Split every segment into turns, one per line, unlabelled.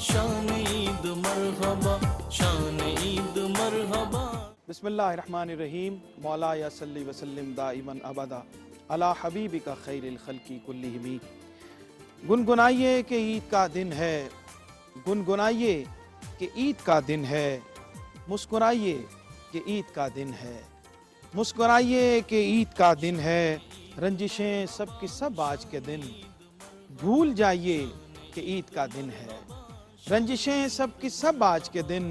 शान ईद मरहबा, शान ईद मरहबा।
बिस्मिल्लाहिर्रहमानिर्रहीम। मौला या सल्ली वसल्लिम दाइमन अबदा अला हबीबिका खैरिल खल्की कुल्लिहिम। गुनगुनाइए कि ईद का दिन है, गुनगुनाइए कि ईद का दिन है, मुस्कुराइए कि ईद का दिन है, मुस्कुराइए कि ईद का दिन है। रंजिशें सब की सब आज के दिन, भूल जाइए कि ईद का दिन है। रंजिशें सब की सब आज के दिन,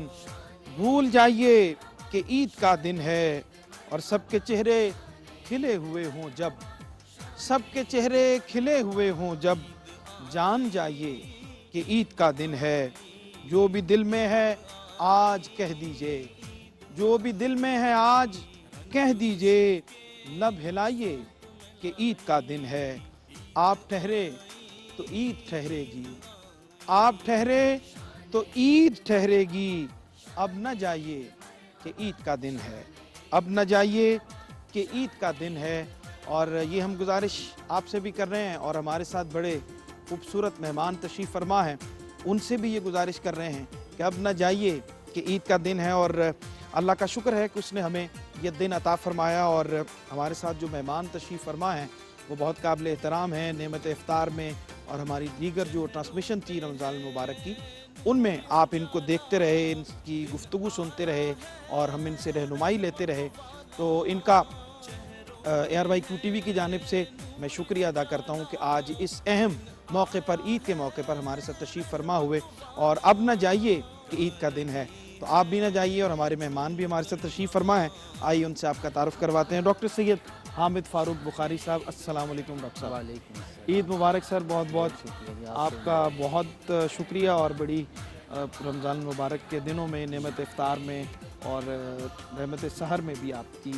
भूल जाइए कि ईद का दिन है। और सबके चेहरे खिले हुए हों जब, सबके चेहरे खिले हुए हों जब, जान जाइए कि ईद का दिन है। जो भी दिल में है आज कह दीजिए, जो भी दिल में है आज कह दीजिए। लब हिलाइए कि ईद का दिन है। आप ठहरे तो ईद ठहरेगी, आप ठहरे तो ईद ठहरेगी। अब न जाइए कि ईद का दिन है, अब न जाइए कि ईद का दिन है। और ये हम गुजारिश आपसे भी कर रहे हैं और हमारे साथ बड़े खूबसूरत मेहमान तशरीफ़ फरमा हैं, उनसे भी ये गुजारिश कर रहे हैं कि अब न जाइए कि ईद का दिन है। और अल्लाह का शुक्र है कि उसने हमें ये दिन अता फरमाया। और हमारे साथ जो मेहमान तशरीफ़ फरमा हैं वो बहुत काबिल एहतराम हैं। नेमत इफ्तार में और हमारी दीगर जो ट्रांसमिशन थी रमज़ान मुबारक की, उनमें आप इनको देखते रहे, इनकी गुफ्तगू सुनते रहे और हम इनसे रहनुमाई लेते रहे। तो इनका ARYQ TV की जानिब से मैं शुक्रिया अदा करता हूँ कि आज इस अहम मौके पर, ईद के मौके पर हमारे साथ तशरीफ़ फरमा हुए। और अब न जाइए कि ईद का दिन है, तो आप भी ना जाइए और हमारे मेहमान भी हमारे साथ तशरीफ़ फरमा है। आइए उनसे आपका तारुफ़ करवाते हैं। डॉक्टर सैयद हामिद फ़ारूक बुखारी साहब, अस्सलाम वालेकुम डॉक्टर साहब।
वालेकुम।
ईद मुबारक सर। बहुत बहुत
शुक्रिया
आपका बहुत शुक्रिया। और बड़ी रमज़ान मुबारक के दिनों में, नेमत इफ्तार में और रहमत सहर में भी आपकी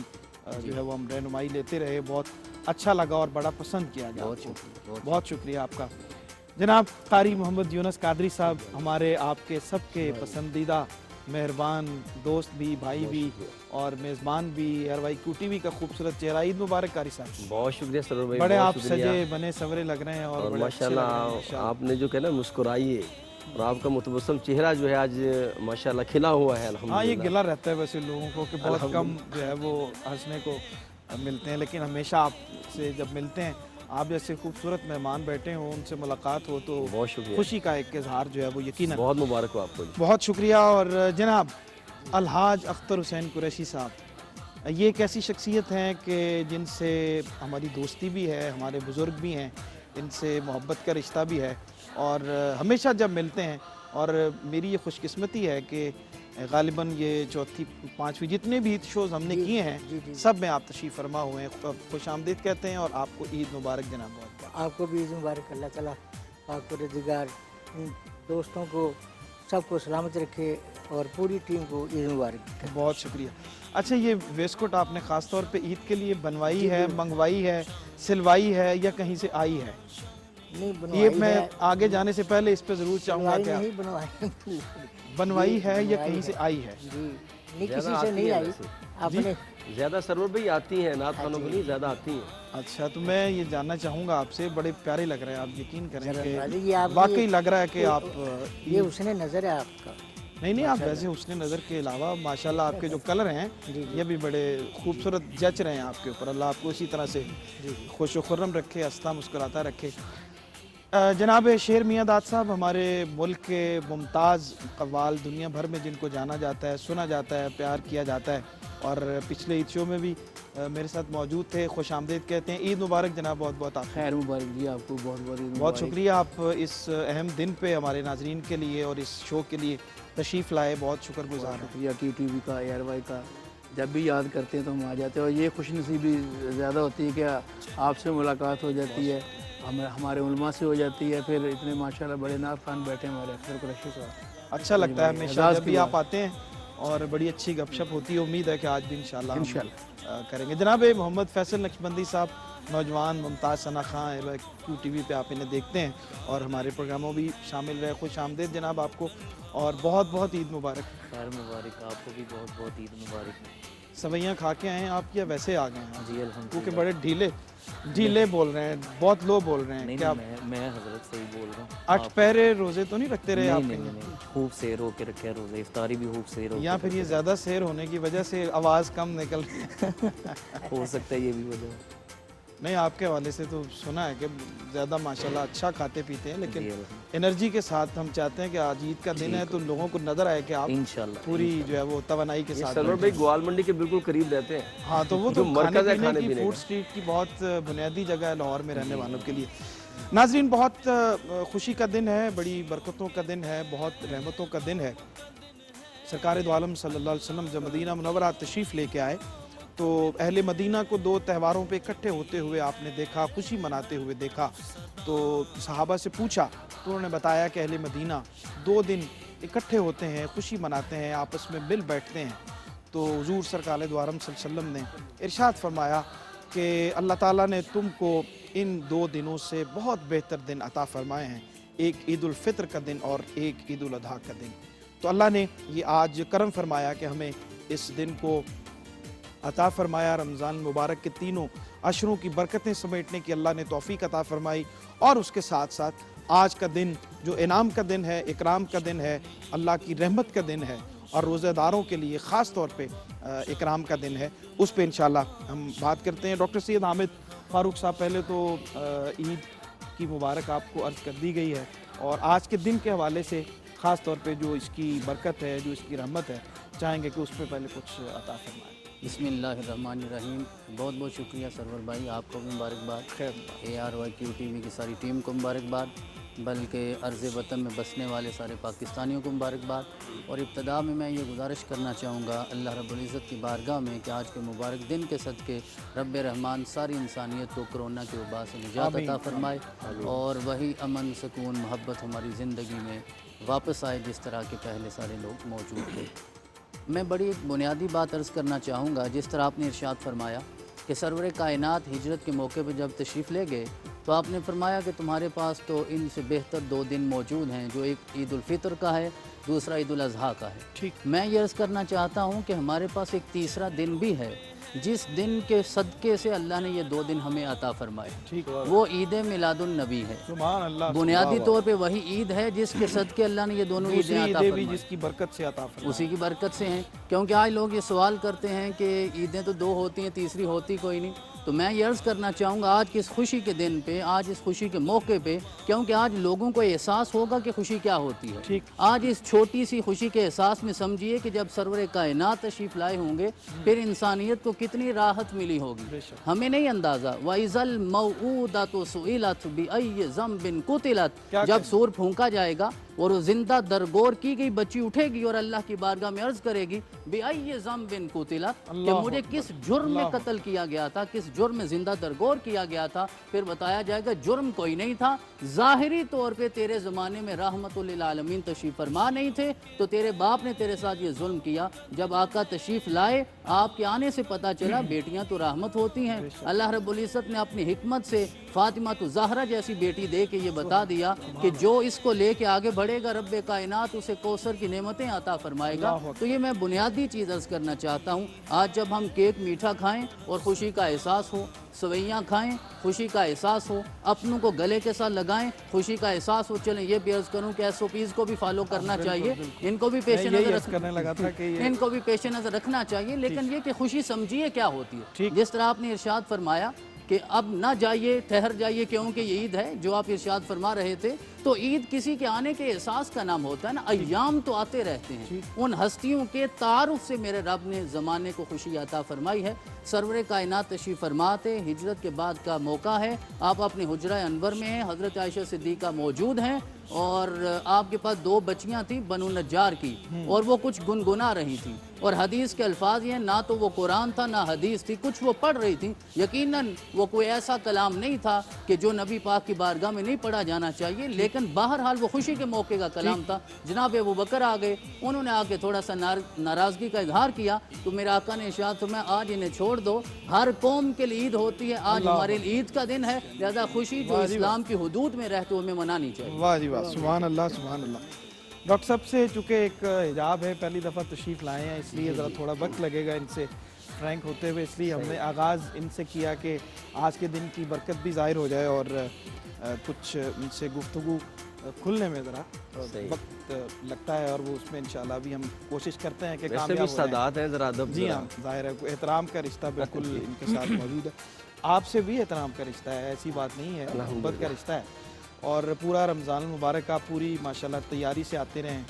जो है वो हम रहनुमाई लेते रहे। बहुत अच्छा लगा और बड़ा पसंद किया गया। बहुत शुक्रिया आपका। जनाब कारी मोहम्मद यूनुस कादरी साहब, हमारे आपके सबके पसंदीदा मेहरबान दोस्त भी, भाई भी और मेज़बान भी, ARYQ TV का खूबसूरत चेहरा। ईद मुबारक कारी साहब।
बहुत शुक्रिया सरोवर भाई,
बड़े
बहुत
आप
शुक्रिया।
सजे बने सवरे लग रहे हैं और बड़े अच्छे लग रहे हैं
माशाल्लाह
माशाल्लाह।
आपने जो कहना मुस्कुराइए, और आपका मुतबस्सम चेहरा जो है आज माशाल्लाह खिला हुआ है।
हाँ, ये
अल्हम्दुलिल्लाह।
गिला रहता है वैसे लोगों को कि बहुत कम जो है वो हंसने को मिलते हैं, लेकिन हमेशा आपसे जब मिलते हैं, आप जैसे खूबसूरत मेहमान बैठे हो, उनसे मुलाकात हो तो
बहुत शुक्रिया।
खुशी का एक इजहार जो है वो यकीनन।
बहुत मुबारक हो आपको।
बहुत शुक्रिया। और जनाब अलहाज अख्तर हुसैन कुरैशी साहब, ये एक ऐसी शख्सियत हैं कि जिनसे हमारी दोस्ती भी है, हमारे बुज़ुर्ग भी हैं, इनसे मोहब्बत का रिश्ता भी है। और हमेशा जब मिलते हैं, और मेरी ये खुशकिस्मती है कि ग़ालिबन ये चौथी पाँचवीं जितने भी शोज़ हमने किए हैं सब में आप तशरीफ़ फरमा हुए हैं। खुश आमदीद कहते हैं और आपको ईद मुबारक जनाब। बहुत
आपको भी ईद मुबारक। अल्लाह ताला आपको रोज़गार, दोस्तों को सबको सलामत रखे और पूरी टीम को ईद मुबारक।
बहुत शुक्रिया। अच्छा, ये वेस्टकोट आपने ख़ास तौर पे ईद के लिए बनवाई है, मंगवाई है, सिलवाई है या कहीं से आई है?
नहीं,
ये मैं आगे जाने से पहले इस पे ज़रूर चाहूँगा कि
नहीं बनवाई
बनवाई है या कहीं से आई है?
जी नहीं, किसी से नहीं आई, आपने
ज़्यादा सरोवर भाई आती हैं, नात खानों के लिए ज़्यादा आती हैं।
अच्छा, तो मैं ये जानना चाहूँगा आपसे, बड़े प्यारे लग रहे हैं आप, यकीन करें
ये
कि
आप
वाकई लग रहा है कि आप
ये उसने नज़र है आपका।
नहीं, आप वैसे उसने नज़र के अलावा माशाल्लाह आपके जो कलर हैं ये भी बड़े खूबसूरत जच रहे हैं आपके ऊपर। अल्लाह आपको इसी तरह से खुश खुर्रम रखे, हंसता मुस्कुराता रखे। जनाब शेर मियाँ दाद साहब, हमारे मुल्क के मुमताज़ कव्वाल, दुनिया भर में जिनको जाना जाता है, सुना जाता है, प्यार किया जाता है, और पिछले ईद शो में भी मेरे साथ मौजूद थे। खुश आमदीद कहते हैं। ईद मुबारक जनाब। बहुत बहुत आप
खैर मुबारक जी, आपको बहुत बहुत
बहुत शुक्रिया। आप इस अहम दिन पे हमारे नाजरीन के लिए और इस शो के लिए तशरीफ़ लाए, बहुत शुक्रगुजार हैं।
शुक्रिया QTV का, ARY का। जब भी याद करते हैं तो हम आ जाते हैं, और ये खुशनसीबी ज़्यादा होती है कि आपसे मुलाकात हो जाती है, हमारे उलमा से हो जाती है, फिर इतने माशाल्लाह बड़े नात खान बैठे हमारे अख्तर कुरैशी साहब।
अच्छा लगता है हमेशा जब भी आप आते हैं और बड़ी अच्छी गपशप होती है। उम्मीद है कि आज भी इंशाल्लाह करेंगे। जनाब मोहम्मद फैसल नक्शबंदी साहब, नौजवान मुमताज़ सना खां, ARYQ TV पे आप इन्हें देखते हैं और हमारे प्रोग्रामों भी शामिल रहे। खुश आमदीद जनाब आपको, और बहुत बहुत ईद मुबारक।
खैर मुबारक, आपको भी बहुत बहुत ईद मुबारक।
सवैयाँ खा के आए हैं आप या वैसे आ गए हैं?
जी अल्हम्दुलिल्लाह।
क्योंकि बड़े ढीले ढीले बोल रहे हैं, बहुत लो बोल रहे हैं
नहीं
क्या?
नहीं, मैं हजरत से ही बोल रहा हूँ।
आठ पहरे रोजे तो नहीं रखते रहे
नहीं
आप?
नहीं नहीं, खूब सेर हो के रखे रोजे, इफ्तारी भी खूब सेर हो
या फिर ये ज्यादा शेर होने की वजह से आवाज कम निकल रही है?
हो सकता है ये भी वजह।
नहीं, आपके हवाले से तो सुना है कि ज्यादा माशाल्लाह अच्छा खाते पीते हैं, लेकिन
जी,
एनर्जी के साथ हम चाहते हैं कि आज ईद का दिन है तो लोगों को नजर आए कि आप
इंशाल्लाह
पूरी जो है वो तवानाई के
ये
साथ
सरवर भाई ग्वाल मंडी के बिल्कुल करीब रहते हैं।
हाँ, तो वो
जो
तो
मरकज़ है
खाने
खाने
पीने की
पीने
फूड
का।
स्ट्रीट की बहुत बुनियादी जगह है लाहौर में रहने वालों के लिए। नाजरीन, बहुत खुशी का दिन है, बड़ी बरकतों का दिन है, बहुत रहमतों का दिन है। सरकार दो आलम सल्लल्लाहु अलैहि वसल्लम जब मदीना मुनव्वरा तशरीफ़ लेके आए तो अहले मदीना को दो त्योहारों पे इकट्ठे होते हुए आपने देखा, खुशी मनाते हुए देखा। तो सहाबा से पूछा तो उन्होंने बताया कि अहले मदीना 2 दिन इकट्ठे होते हैं, खुशी मनाते हैं, आपस में मिल बैठते हैं। तो हुजूर सरकार दो आलम सल्लल्लाहु अलैहि वसल्लम ने इरशाद फरमाया कि अल्लाह ताला ने तुमको इन 2 दिनों से बहुत बेहतर दिन अता फरमाए हैं, एक ईद उल फित्र का दिन और एक ईद उल अधा का दिन। तो अल्लाह ने ये आज करम फरमाया कि हमें इस दिन को अता फरमाया। रमज़ान मुबारक के तीनों अशरों की बरकतें समेटने की अल्लाह ने तौफीक अता फरमाई। और उसके साथ साथ आज का दिन जो इनाम का दिन है, इकराम का दिन है, अल्लाह की रहमत का दिन है और रोज़ेदारों के लिए ख़ास तौर पे इकराम का दिन है। उस पे इंशाल्लाह हम बात करते हैं। डॉक्टर सैयद हामिद फ़ारूक साहब, पहले तो ईद की मुबारक आपको अर्ज़ कर दी गई है और आज के दिन के हवाले से ख़ास तौर पे जो इसकी बरकत है, जो इसकी रहमत है, चाहेंगे कि उस पर पहले कुछ अता फरमाएं।
बिस्मिल्लाहिर्रहमानिर्रहीम। बहुत बहुत शुक्रिया सरवर भाई, आपको भी मुबारकबाद, ARYQ TV की सारी टीम को मुबारकबाद, बल्कि अर्ज़ वतन में बसने वाले सारे पाकिस्तानियों को मुबारकबाद। और इब्तदा में मैं ये गुजारिश करना चाहूँगा अल्लाह रब्बुल इज़्ज़त की बारगाह में कि आज के मुबारक दिन के सदक़े रब्ब रहमान सारी इंसानियत को कोरोना के वबा से निजात अता फ़रमाए और वही अमन, सुकून, मोहब्बत हमारी ज़िंदगी में वापस आए जिस तरह के पहले सारे लोग मौजूद थे। मैं बड़ी एक बुनियादी बात अर्ज़ करना चाहूँगा। जिस तरह आपने इरशाद फरमाया कि सरवर कायनात हिजरत के मौके पर जब तशरीफ़ ले गए तो आपने फरमाया कि तुम्हारे पास तो इनसे बेहतर 2 दिन मौजूद हैं, जो एक ईद उल फितर का है, दूसरा ईद उल अज़हा का है।
ठीक।
मैं ये अर्ज़ करना चाहता हूँ कि हमारे पास एक तीसरा दिन भी है जिस दिन के सदक़े से अल्लाह ने ये 2 दिन हमें अता फरमाए।
ठीक।
वो ईद मिलादुन नबी है।
सुभान अल्लाह।
बुनियादी तौर पे वही ईद है जिसके सदक़े अल्लाह ने ये दोनों ईदें अता
भी
फरमाई,
जिसकी बरकत से अता फरमाई।
उसी की बरकत से हैं। क्योंकि आज लोग ये सवाल करते हैं कि ईदें तो 2 होती हैं, तीसरी होती कोई नहीं। तो मैं ये अर्ज़ करना चाहूँगा आज की इस खुशी के दिन पे, आज इस खुशी के मौके पे, क्योंकि आज लोगों को एहसास होगा कि खुशी क्या होती है।
ठीक।
आज इस छोटी सी खुशी के एहसास में समझिए कि जब सरवर कायनात तशरीफ़ लाए होंगे फिर इंसानियत को कितनी राहत मिली होगी, हमें नहीं अंदाज़ा। वइज़ल मौऊदतु सुइलत बिअय्यि ज़ंबिन कुतिलत, जब सूर फूंका जाएगा और वो जिंदा दरगोर की गई बच्ची उठेगी और अल्लाह की बारगाह में अर्ज करेगी बिअय्यि ज़ंबिन कुतिलत, कि मुझे किस जुर्म में कत्ल किया गया था, किस जुर्म में जिंदा दरगोर किया गया था। फिर बताया जाएगा जुर्म कोई नहीं था, ज़ाहिरी तौर पे तेरे ज़माने में रहमतुल लिल आलमीन तशरीफ़ फरमा नहीं थे तो तेरे बाप ने तेरे साथ ये जुल्म किया। जब आका तशरीफ़ लाए, आपके आने से पता चला बेटियां तो रहमत होती हैं। अल्लाह रब्बुल इज़्ज़त ने अपनी हिकमत से फातिमा तो ज़हरा जैसी बेटी दे के ये बता दिया कि जो इसको लेके आगे बढ़ेगा रब्बे कायनात उसे कौसर की नेमतें अता फरमाएगा। तो ये मैं बुनियादी चीज़ अर्ज़ करना चाहता हूँ। आज जब हम केक मीठा खाएं और खुशी का एहसास हो, सवैयाँ खाएं, खुशी का एहसास हो, अपनों को गले के साथ लगाएं, खुशी का एहसास हो। चलें ये भी अर्ज़ करूँ कि SOPs को भी फॉलो करना चाहिए, इनको भी पेश नज़र
करने लगा था कि
इनको भी पेश नज़र रखना चाहिए। लेकिन ये कि खुशी समझिए क्या होती है। जिस तरह आपने इरशाद फरमाया कि अब ना जाइए, ठहर जाइए, क्योंकि ये ईद है जो आप इरशाद फरमा रहे थे। तो ईद किसी के आने के एहसास का नाम होता है ना, अय्याम तो आते रहते हैं। उन हस्तियों के तारुफ से मेरे रब ने ज़माने को खुशी अता फरमाई है। सरवर कायनात तशरीफ़ फरमाते, हिजरत के बाद का मौका है, आप अपने हुजरा अनवर में हैं, हज़रत आयशा सिद्दीक़ा मौजूद हैं और आपके पास 2 बच्चियां थी बनु नज्जार की और वो कुछ गुनगुना रही थी और हदीस के अल्फाज ये, ना तो वो कुरान था ना हदीस थी, कुछ वो पढ़ रही थी। यकीनन वो कोई ऐसा कलाम नहीं था कि जो नबी पाक की बारगाह में नहीं पढ़ा जाना चाहिए, लेकिन बहरहाल वो खुशी के मौके का कलाम था। जनाब अबू बकर आ गए, उन्होंने आके थोड़ा सा नाराज़गी का इजहार किया तो मेरे आका ने इरशाद फरमाया आज इन्हें छोड़ दो, हर कौम के लिए ईद होती है, आज हमारे लिए ईद का दिन है, ज़्यादा खुशी जो इस्लाम की हुदूद में रहते हुए हमें मनानी चाहिए।
वाह जी वाह, सुभान अल्लाह, सुभान अल्लाह। डॉक्टर साहब से चूँकि एक हिजाब है, पहली दफ़ा तशरीफ़ लाए हैं, इसलिए ज़रा थोड़ा वक्त लगेगा इनसे فرینک ہوتے ہوئے اس لیے ہم نے آغاز ان سے کیا کہ آج کے دن کی برکت بھی ظاہر ہو جائے اور کچھ ان سے گفتگو کھلنے میں ذرا وقت لگتا ہے اور وہ اس میں انشاءاللہ بھی ہم کوشش کرتے ہیں کہ
ویسے بھی
کامیاب ہو جائیں۔
سادات ہیں ذرا ادب
جی ہاں، ظاہر ہے احترام کا رشتہ بالکل ان کے ساتھ موجود ہے۔ آپ سے بھی احترام کا رشتہ ہے، ایسی بات نہیں ہے، محبت کا رشتہ ہے، اور پورا رمضان المبارک آپ پوری ماشاءاللہ تیاری سے آتے رہیں،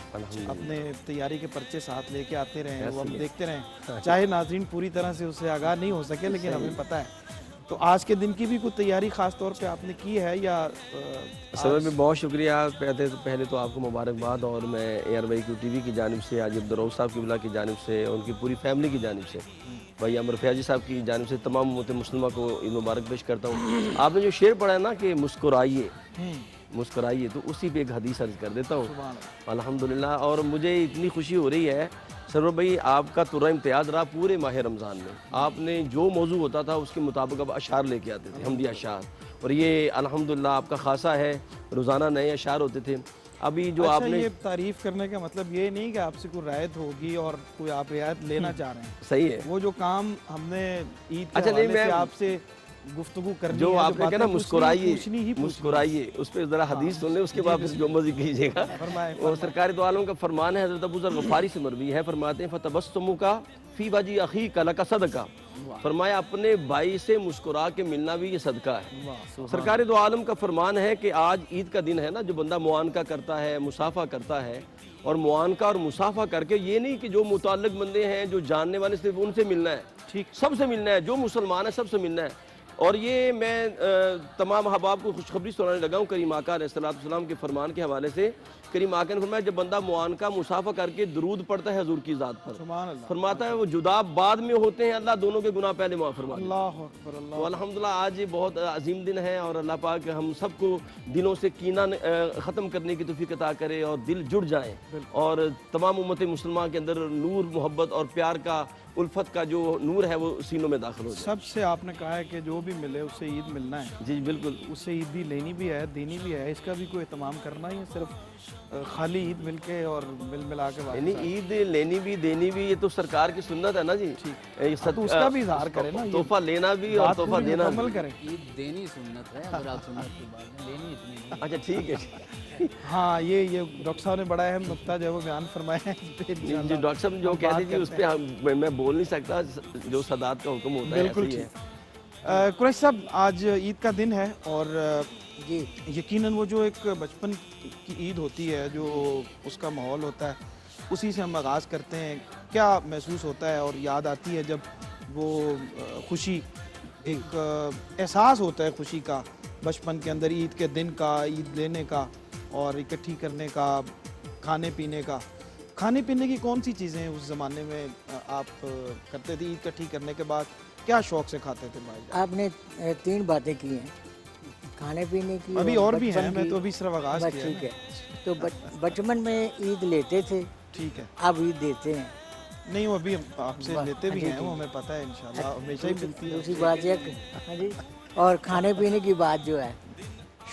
اپنے تیاری کے پرچے ساتھ لے کے آتے رہیں، وہ ہم دیکھتے رہیں، چاہے ناظرین پوری طرح سے اس سے آگاہ نہیں ہو سکے لیکن ہمیں پتہ ہے۔ تو آج کے دن کی بھی کوئی تیاری خاص طور پہ آپ نے کی ہے یا
سر میں بہت شکریہ، پہلے تو آپ کو مبارکباد، اور میں A R Y Q T V کی جانب سے، عاجز عبدالرؤف صاحب کی بلا کی جانب سے، ان کی پوری فیملی کی جانب سے، بھائی عمر فیاضی صاحب کی جانب سے تمام امت مسلمہ کو عید مبارک پیش کرتا ہوں۔ آپ نے جو شعر پڑھا ہے نا کہ مسکرائیے مسکرائیے، تو اسی پہ ایک حدیث عرض کر دیتا ہوں الحمدللہ۔ اور مجھے اتنی خوشی ہو رہی ہے سرور بھائی، آپ کا ترہ امتیاز رہا پورے ماہ رمضان میں، آپ نے جو موضوع ہوتا تھا اس کے مطابق اب اشعار لے کے آتے تھے، حمدی اشعار، اور یہ الحمدللہ آپ کا خاصہ ہے، روزانہ نئے اشعار ہوتے تھے۔ ابھی جو آپ نے
یہ تعریف کرنے کا مطلب یہ نہیں کہ آپ سے کوئی رعایت ہوگی اور کوئی آپ رعایت لینا چاہ رہے ہیں،
صحیح ہے،
وہ جو کام ہم نے عید کے
اچھا نہیں،
حوالے
میں
سے آپ سے گفتگو کرنی
جو
ہے،
آپ نے کہا نا مسکرائیے
پوچھنی
مسکرائیے، اس پہ ذرا حدیث سن لیں، اس کے بعد پھر جو مرضی کیجیے گا۔ اور سرکار دو عالم کا فرمان ہے، حضرت ابو ذر غفاری سے مروی ہے، فرماتے ہیں فَتَبَسُّمُكَ فِي وَجْهِ أَخِيكَ لَكَ صَدَقَةٌ، فرمایا اپنے بھائی سے مسکرا کے ملنا بھی یہ صدقہ ہے۔ سرکار دو عالم کا فرمان ہے کہ آج عید کا دن ہے نا، جو بندہ معانقہ کرتا ہے، مصافحہ کرتا ہے، اور معانقہ اور مصافحہ کر کے یہ نہیں کہ جو متعلق بندے ہیں، جو جاننے والے، صرف ان سے ملنا ہے، سب سے ملنا ہے، جو مسلمان ہے سب سے ملنا ہے۔ اور یہ میں تمام احباب کو خوشخبری سنانے لگا ہوں کریم آقا علیہ السلام کے فرمان کے حوالے سے۔ کریم آقا نے فرمایا جب بندہ معانقہ مصافحہ کر کے درود پڑھتا ہے حضور کی ذات پر، فرماتا ہے وہ جدا بعد میں ہوتے ہیں، اللہ دونوں کے گناہ پہلے معاف فرما دیتا ہے۔
اللہ اکبر، اللہ
تو الحمدللہ آج یہ بہت عظیم دن ہے، اور اللہ پاک ہم سب کو دلوں سے کینہ ختم کرنے کی توفیق عطا کرے اور دل جڑ جائیں، اور تمام امت مسلمہ کے اندر نور، محبت اور پیار کا، الفت کا جو نور ہے وہ سینوں میں داخل ہو جائے۔
سب سے آپ نے کہا ہے کہ جو بھی ملے اس سے عید ملنا ہے،
جی بالکل،
اس سے عید بھی لینی بھی ہے، دینی بھی ہے، اس کا بھی کوئی اہتمام کرنا ہی ہے، صرف خالی عید مل کے اور ملا کے
یعنی عید لینی بھی دینی بھی، یہ تو سرکار کی سنت ہے نا جی،
تو اس کا بھی اظہار کریں نا،
تحفہ لینا بھی اور تحفہ دینا بھی۔
عمل کریں۔
عید دینی سنت ہے، اگر آپ سنت کی بات ہے، لینی اتنی نہیں۔
اچھا ٹھیک ہے،
ہاں یہ ڈاکٹر صاحب نے بڑا اہم نقطہ جو ہے وہ بیان فرمایا ہے،
جی ڈاکٹر صاحب جو کہتے تھے اس پہ میں بول نہیں سکتا، جو سادات کا حکم ہوتا ہے
بالکل
ایسے ہی ہے۔
قریش صاحب آج عید کا دن ہے، اور
جی
یقیناً وہ جو ایک بچپن کی عید ہوتی ہے، جو اس کا ماحول ہوتا ہے، اسی سے ہم آغاز کرتے ہیں۔ کیا محسوس ہوتا ہے اور یاد آتی ہے جب وہ خوشی، ایک احساس ہوتا ہے خوشی کا بچپن کے اندر، عید کے دن کا، عید لینے کا اور اکٹھی کرنے کا، کھانے پینے کا؟ کھانے پینے کی کون سی چیزیں اس زمانے میں آپ کرتے تھے عید اکٹھی کرنے کے بعد؟ کیا شوق سے کھاتے تھے بھائی جان؟
آپ نے 3 باتیں کی ہیں، کھانے پینے کی،
ابھی اور بھی
بچپن
ہیں، میں
کی۔
تو ابھی صرف آغاز
بس
کیا
ٹھیک ہے، تو بچپن میں عید لیتے تھے،
ٹھیک ہے،
اب عید دیتے ہیں۔
نہیں وہ ابھی آپ سے لیتے بھی ہیں، وہ ہمیں پتہ ہے انشاءاللہ ہمیشہ ہی ملتی ہے۔
دوسری بات یہ ہاں جی، اور کھانے پینے کی بات جو ہے،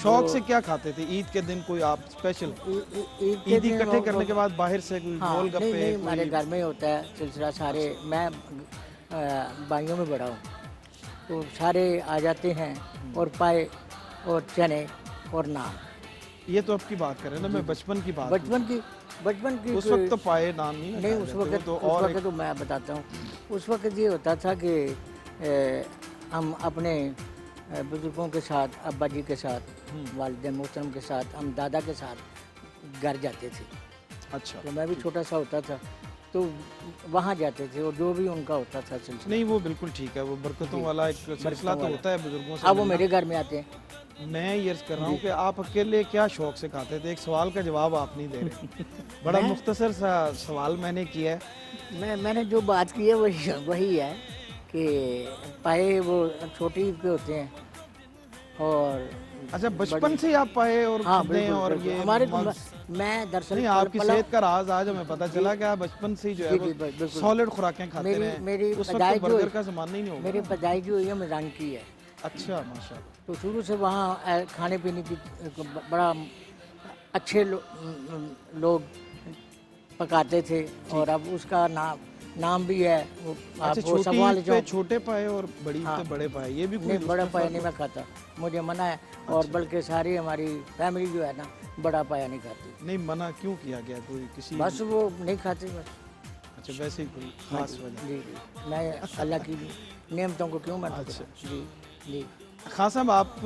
شوق سے کیا کھاتے تھے عید کے دن؟ کوئی آپ اسپیشل
عید کے
عیدی
دن
اکٹھے کرنے کے بعد باہر سے کوئی
ہاں،
گول
نہیں
گپے؟
ہمارے گھر میں ہوتا ہے سلسلہ، سارے، میں بھائیوں میں بڑا ہوں، تو سارے آ جاتے ہیں، اور پائے اور چنے اور نان۔
یہ تو آپ کی بات کریں نا، میں بچپن کی بات،
بچپن کی
اس وقت تو پائے نان
نہیں، اس وقت تو میں بتاتا ہوں، اس وقت یہ ہوتا تھا کہ ہم اپنے بزرگوں کے ساتھ، ابا جی کے ساتھ، والد محترم کے ساتھ، ہم دادا کے ساتھ گھر جاتے تھے۔
اچھا،
تو میں بھی چھوٹا سا ہوتا تھا تو وہاں جاتے تھے، اور جو بھی ان کا ہوتا تھا سلسلہ،
نہیں وہ بالکل ٹھیک ہے، وہ برکتوں والا ایک سلسلہ تو ہوتا ہے بزرگوں سے۔
اب وہ میرے گھر میں آتے ہیں۔
میں یہ عرض کر رہا ہوں کہ آپ اکیلے کیا شوق سے کھاتے تھے؟ ایک سوال کا جواب آپ نہیں دے رہے، بڑا مختصر سا سوال میں نے کیا ہے۔
میں نے جو بات کی ہے وہی ہے کہ پائے وہ چھوٹی عید پہ ہوتے ہیں، اور
اچھا بچپن سے آپ پائے اور
ہاں
کھدے اور یہ
ہمارے میں دراصل
نہیں، آپ کی صحت کا راز آج ہمیں پتہ چلا کہ آپ بچپن سے ہی جو ہے وہ سالڈ خوراکیں کھاتے رہے ہیں۔
میری
اس وقت
پیدائش
تو برگر کا زمانہ ہی نہیں ہوگا۔
میری پیدائش جو ہوئی ہے میدان کی ہے،
اچھا ماشاءاللہ۔
تو شروع سے وہاں کھانے پینے کی بڑا اچھے لوگ پکاتے تھے، اور اب اس کا نام नाम भी है वो
अच्छा,
आपको
छोटी
सवाल
ईद
जो
पे छोटे पाए और बड़ी ईद पे बड़े पाए, ये भी कोई
नहीं बड़ा
दूसरा
पाया
फर्क
नहीं मैं खाता, मुझे मना है। और बल्कि सारी हमारी फैमिली जो है ना बड़ा पाया नहीं खाती,
नहीं मना क्यों किया गया, कोई किसी
बस वो नहीं खाते बस।
अच्छा वैसे ही कोई खास वजह?
जी जी, मैं अल्लाह की नेमतों को क्यों मना
अच्छा।
करूं? जी जी।
खान साहब आप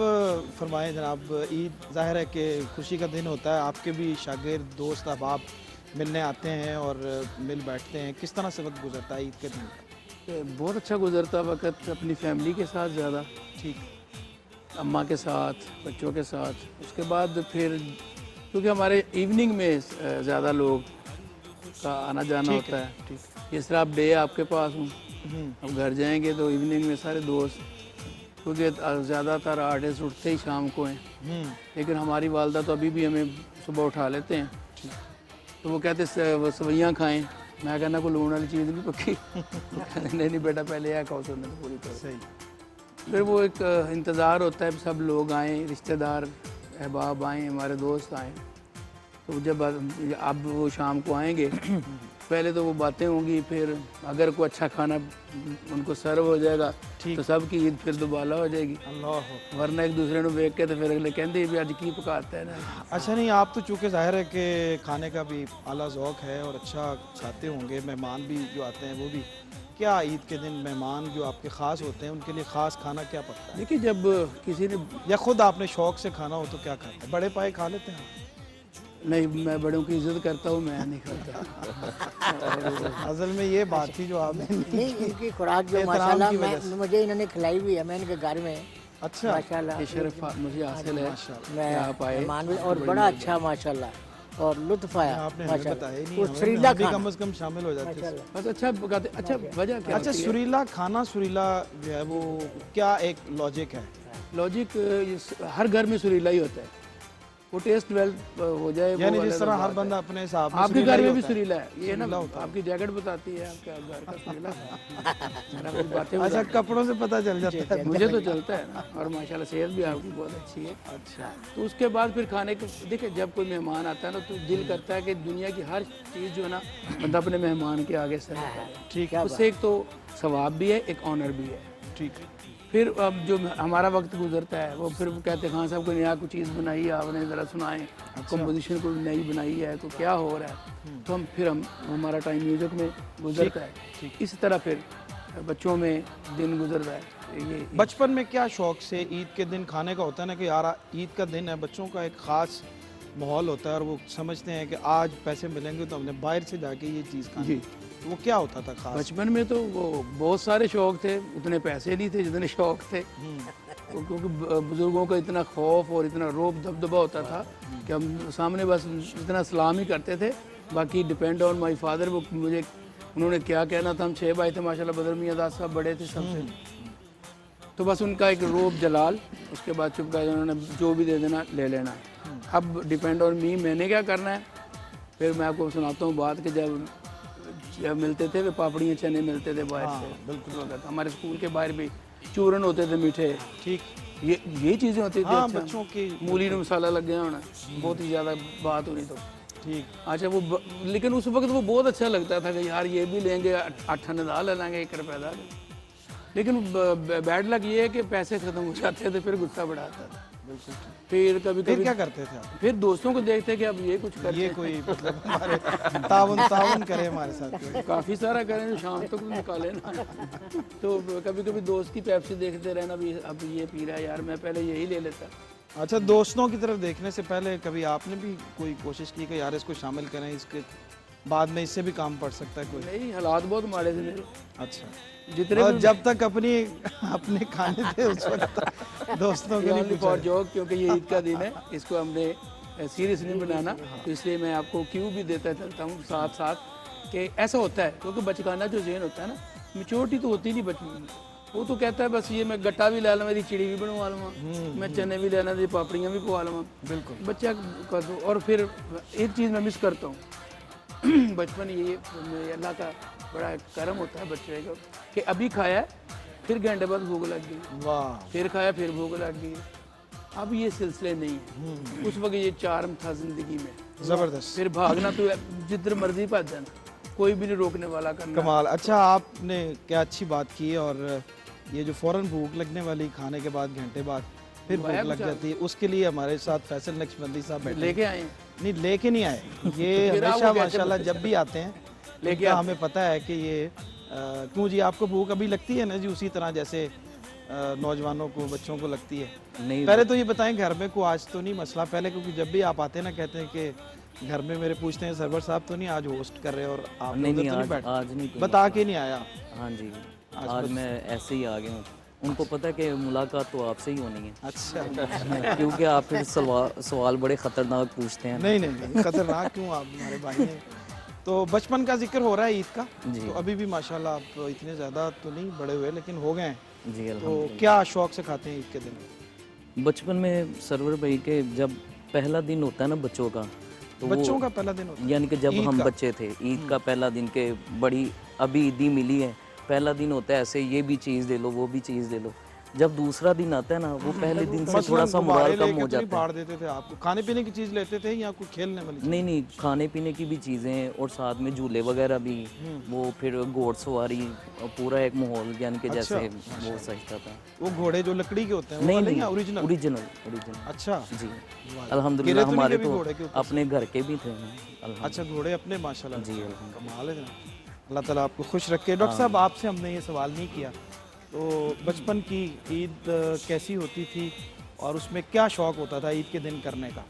फरमाएं जनाब, ईद ज़ाहिर है कि खुशी का दिन होता है, आपके भी शागिर्द दोस्त अहबाब मिलने आते हैं और मिल बैठते हैं, किस तरह से वक्त गुजरता है ईद के दिन?
बहुत अच्छा गुजरता वक्त अपनी फैमिली के साथ ज़्यादा,
ठीक,
अम्मा के साथ, बच्चों के साथ। उसके बाद फिर क्योंकि हमारे इवनिंग में ज़्यादा लोग का आना जाना
ठीक
होता
है,
है।
ठीक।
जिस तरह आप डे आपके पास हूँ, अब घर जाएंगे तो इवनिंग में सारे दोस्त, क्योंकि ज़्यादातर आर्टिस्ट उठते ही शाम को हैं, लेकिन हमारी वालदा तो अभी भी हमें सुबह उठा लेते हैं। तो वो कहते वो सवैयाँ खाएं, मैं कहना कोई लूण वाली चीज़ नहीं पक्की नहीं नहीं बेटा पहले यह खाओ सुनने तो पूरी तरह।
सही।
फिर वो एक इंतज़ार होता है सब लोग आएँ, रिश्तेदार अहबाब आएँ, हमारे दोस्त आएँ। तो जब अब वो शाम को आएंगे पहले तो वो बातें होंगी, फिर अगर कोई अच्छा खाना उनको सर्व हो जाएगा तो सबकी ईद फिर दोबारा हो जाएगी,
अल्लाह।
वरना एक दूसरे को देख के तो फिर अगले कहते भी अज की पकाता है ना।
अच्छा नहीं, आप तो चूँकि ज़ाहिर है कि खाने का भी आला ज़ौक़ है और अच्छा खाते होंगे, मेहमान भी जो आते हैं वो भी, क्या ईद के दिन मेहमान जो आपके ख़ास होते हैं उनके लिए ख़ास खाना क्या पकता है?
देखिए जब किसी ने,
या खुद आपने शौक़ से खाना हो तो क्या खाते हैं? बड़े पाए खा लेते हैं?
नहीं मैं बड़ों की इज्जत करता हूँ, मैं नहीं खाता।
असल में ये बात थी जो आपने
नहीं इनकी खुराक जो
एहतराम
माशाल्लाह
की वजह से।
मुझे इन्होंने खिलाई भी है, मैं इनके घर में
अच्छा,
माशाल्लाह
ये शर्फ मुझे हासिल है
मैं
कि आप आए।
मेहमान भी, और बड़ा अच्छा माशाल्लाह और लुत्फ आया
आपने हमें बताया
माशाल्लाह।
ही नहीं,
वो
हमें
सुरीला
भी
खाना
कम से कम शामिल हो जाते हैं।
माशाल्लाह।
बस अच्छा पकाते। अच्छा वजह क्या
अच्छा
होती है?
सुरीला खाना, सुरीला जो है वो क्या एक लॉजिक है?
लॉजिक हर घर में सुरीला ही होता है, वो टेस्ट वेल हो जाए वो
यानी
अलग
जिस तरह हर
बात है।
बंदा अपने हिसाब से
आपके
सुरीला
घर
ही
में भी
होता है।
सुरीला है, ये ना
सुरीला होता है।
आपकी जैकेट बताती है आपके घर का सुरीला सारा कुछ बातें
अच्छा,
बताती
कपड़ों से पता चल जाता है।
है। मुझे तो चलता है ना, और माशाल्लाह सेहत भी आपकी बहुत अच्छी है।
अच्छा,
तो उसके बाद फिर खाने को देखिए, जब कोई मेहमान आता है ना तो दिल करता है कि दुनिया की हर चीज़ जो है ना बंदा अपने मेहमान के आगे सर्व करे।
ठीक है,
उससे एक तो सवाब भी है, एक ऑनर भी है।
ठीक है।
फिर अब जो हमारा वक्त गुजरता है वो फिर वो कहते हैं खान साहब कोई नया कुछ चीज़ बनाई है आपने, ज़रा सुनाएं, कंपोजिशन कोई नई बनाई है तो क्या हो रहा है, तो हम हमारा टाइम म्यूज़िक में गुजरता है। इस तरह फिर बच्चों में दिन गुजरता है। ये
बचपन में क्या शौक से ईद के दिन खाने का होता है ना कि यार ईद का दिन है, बच्चों का एक ख़ास माहौल होता है और वो समझते हैं कि आज पैसे मिलेंगे तो हमने बाहर से जाके ये चीज़ खानी है। तो वो क्या होता था खास?
बचपन में तो वो बहुत सारे शौक थे, उतने पैसे नहीं थे जितने शौक थे, क्योंकि बुजुर्गों का इतना खौफ और इतना रोब दबदबा होता था कि हम सामने बस इतना सलाम ही करते थे, बाकी डिपेंड ऑन माय फादर। वो मुझे उन्होंने क्या कहना था, हम 6 भाई थे माशाल्लाह, बदर मियां दास साहब बड़े थे सबसे, तो बस उनका एक रोब जलाल, उसके बाद चुप कर उन्होंने जो भी दे देना ले लेना। अब डिपेंड ऑन मी, मैंने क्या करना है। फिर मैं आपको सुनाता हूँ बात कि जब मिलते थे वे पापड़ियाँ चने मिलते थे बाहर से, बिल्कुल हमारे स्कूल के बाहर भी चूरन होते थे मीठे,
ठीक,
ये चीज़ें होती थी।
हाँ,
अच्छा,
बच्चों की
मूली में मसाला लग गया होना, बहुत ही ज़्यादा बात होनी तो
ठीक।
अच्छा लेकिन उस वक्त वो बहुत अच्छा लगता था कि यार ये भी लेंगे, 8 आने दाल ले लेंगे, 1 रुपये दाल। लेकिन बैड लक ये है कि पैसे ख़त्म हो जाते थे, फिर गुस्सा बढ़ाता था। फिर कभी
फिर
कभी
क्या करते थे आप?
फिर दोस्तों को देखते कि अब ये कुछ करते
ये कोई मतलब हमारे ताउन करे हमारे साथ कोई।
काफ़ी सारा करें तो शाम तक निकाले ना। तो कभी कभी दोस्त की पेप्सी देखते रहना, भी अब ये पी रहा है यार, मैं पहले यही ले लेता।
अच्छा, दोस्तों की तरफ देखने से पहले कभी आपने भी कोई कोशिश की कि यार इसको शामिल करें, इसके बाद में इससे भी काम पड़ सकता है कोई?
नहीं, हालात बहुत माड़े थे मेरे।
अच्छा,
जितने
और
भी
जब तक अपने खाने थे उस वक्त दोस्तों के लिए
ओनली फॉर जोक, क्योंकि ये ईद का दिन है, इसको हमने सीरियस नहीं बनाना, तो इसलिए मैं आपको क्यों भी देता चलता हूँ साथ साथ कि ऐसा होता है। क्योंकि बचकाना जो ज़हन होता है ना, मेच्योरिटी तो होती नहीं बचपन में। वो तो कहता है बस ये मैं गट्टा भी ले लूँ, मेरी चिड़ी भी बनवा लूँगा, मैं चने भी लेना, मेरी पापड़ियाँ भी पवा लूँगा, बिल्कुल बच्चा कर दो। और फिर एक चीज़ मैं मिस करता हूँ बचपन, ये अल्लाह का बड़ा करम होता है बच्चे का कि अभी खाया फिर घंटे बाद भूख लग गई,
वाह,
फिर खाया फिर भूख लग गई। अब ये सिलसिले नहीं है, उस वक्त ये चार्म था जिंदगी में,
जबरदस्त।
फिर भागना तो जिधर मर्जी भाग जाना। کوئی بھی نہیں روکنے والا کرنا.
کمال. اچھا آپ نے کیا اچھی بات کی. اور یہ جو فوراً بھوک لگنے والی کھانے کے بعد گھنٹے بعد پھر بھوک لگ جاتی ہے, اس کے لیے ہمارے ساتھ فیصل نقشبندی صاحب بیٹھے
لے کے آئے ہیں.
نہیں لے کے نہیں آئے, یہ ہمیشہ ماشاءاللہ جب بھی آتے ہیں لیکن ہمیں پتہ ہے کہ یہ کیوں جی آپ کو بھوک ابھی لگتی ہے نا جی اسی طرح جیسے نوجوانوں کو بچوں کو لگتی ہے.
نہیں
پہلے تو یہ بتائیں گھر میں کوئی آج تو نہیں مسئلہ پہلے, کیونکہ جب بھی آپ آتے ہیں نا کہتے ہیں کہ گھر میں میرے پوچھتے ہیں سرور صاحب تو نہیں آج ہوسٹ کر رہے اور آپ ادھر تو نہیں بیٹھے,
آج نہیں کوئی
بتا کے نہیں آیا.
ہاں جی آج میں ایسے ہی آ گیا ہوں. ان کو پتہ ہے کہ ملاقات تو آپ سے ہی ہونی ہے.
اچھا
کیونکہ آپ پھر سوال بڑے خطرناک پوچھتے ہیں.
نہیں نہیں نہیں خطرناک کیوں, آپ ہمارے بھائی ہیں. تو بچپن کا ذکر ہو رہا ہے عید کا, تو ابھی بھی ماشاءاللہ آپ اتنے زیادہ تو نہیں بڑے ہوئے لیکن ہو گئے ہیں.
جی
تو کیا شوق سے کھاتے ہیں عید کے دن؟
بچپن میں سرور بھائی کے جب پہلا دن ہوتا ہے نا بچوں کا, تو
بچوں کا پہلا دن ہوتا ہے
یعنی کہ جب ہم بچے تھے, عید کا پہلا دن کے بڑی ابھی عیدی ملی ہے, پہلا دن ہوتا ہے ایسے یہ بھی چیز دے لو وہ بھی چیز دے لو. جب دوسرا دن آتا ہے نا وہ پہلے دن سے تھوڑا سا مورال کم ہو جاتا ہے.
پھاڑ دیتے تھے آپ کو, کھانے پینے کی چیز لیتے تھے یا کوئی کھیلنے والی؟
نہیں کھانے پینے کی بھی چیزیں اور ساتھ میں جھولے وغیرہ بھی, وہ پھر گھوڑ سواری, پورا ایک ماحول یعنی کہ جیسے وہ سجتا تھا.
وہ گھوڑے جو لکڑی کے ہوتے ہیں
نہیں
اوریجنل. اچھا
جی الحمدللہ ہمارے تو اپنے گھر کے بھی تھے.
اچھا گھوڑے اپنے ماشاءاللہ.
جی
کمال ہے. اللہ تعالیٰ آپ کو خوش رکھے. ڈاکٹر صاحب آپ سے ہم نے یہ سوال نہیں کیا, تو بچپن کی عید کیسی ہوتی تھی اور اس میں کیا شوق ہوتا تھا عید کے دن کرنے کا؟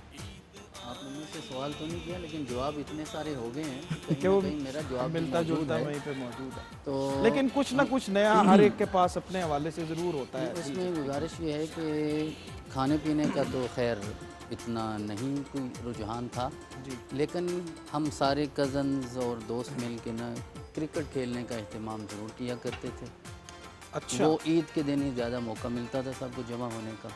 آپ نے مجھ سے سوال تو نہیں کیا لیکن جواب اتنے سارے ہو گئے ہیں
کہ وہ
میرا جواب
ملتا جلتا وہیں پہ موجود ہے,
تو
لیکن کچھ نہ کچھ نیا ہر ایک کے پاس اپنے حوالے سے ضرور ہوتا ہے.
اس میں گزارش یہ ہے کہ کھانے پینے کا تو خیر اتنا نہیں کوئی رجحان تھا, لیکن ہم سارے کزنز اور دوست مل کے نا کرکٹ کھیلنے کا اہتمام ضرور کیا کرتے تھے.
اچھا
وہ عید کے دن ہی زیادہ موقع ملتا تھا سب کو جمع ہونے کا,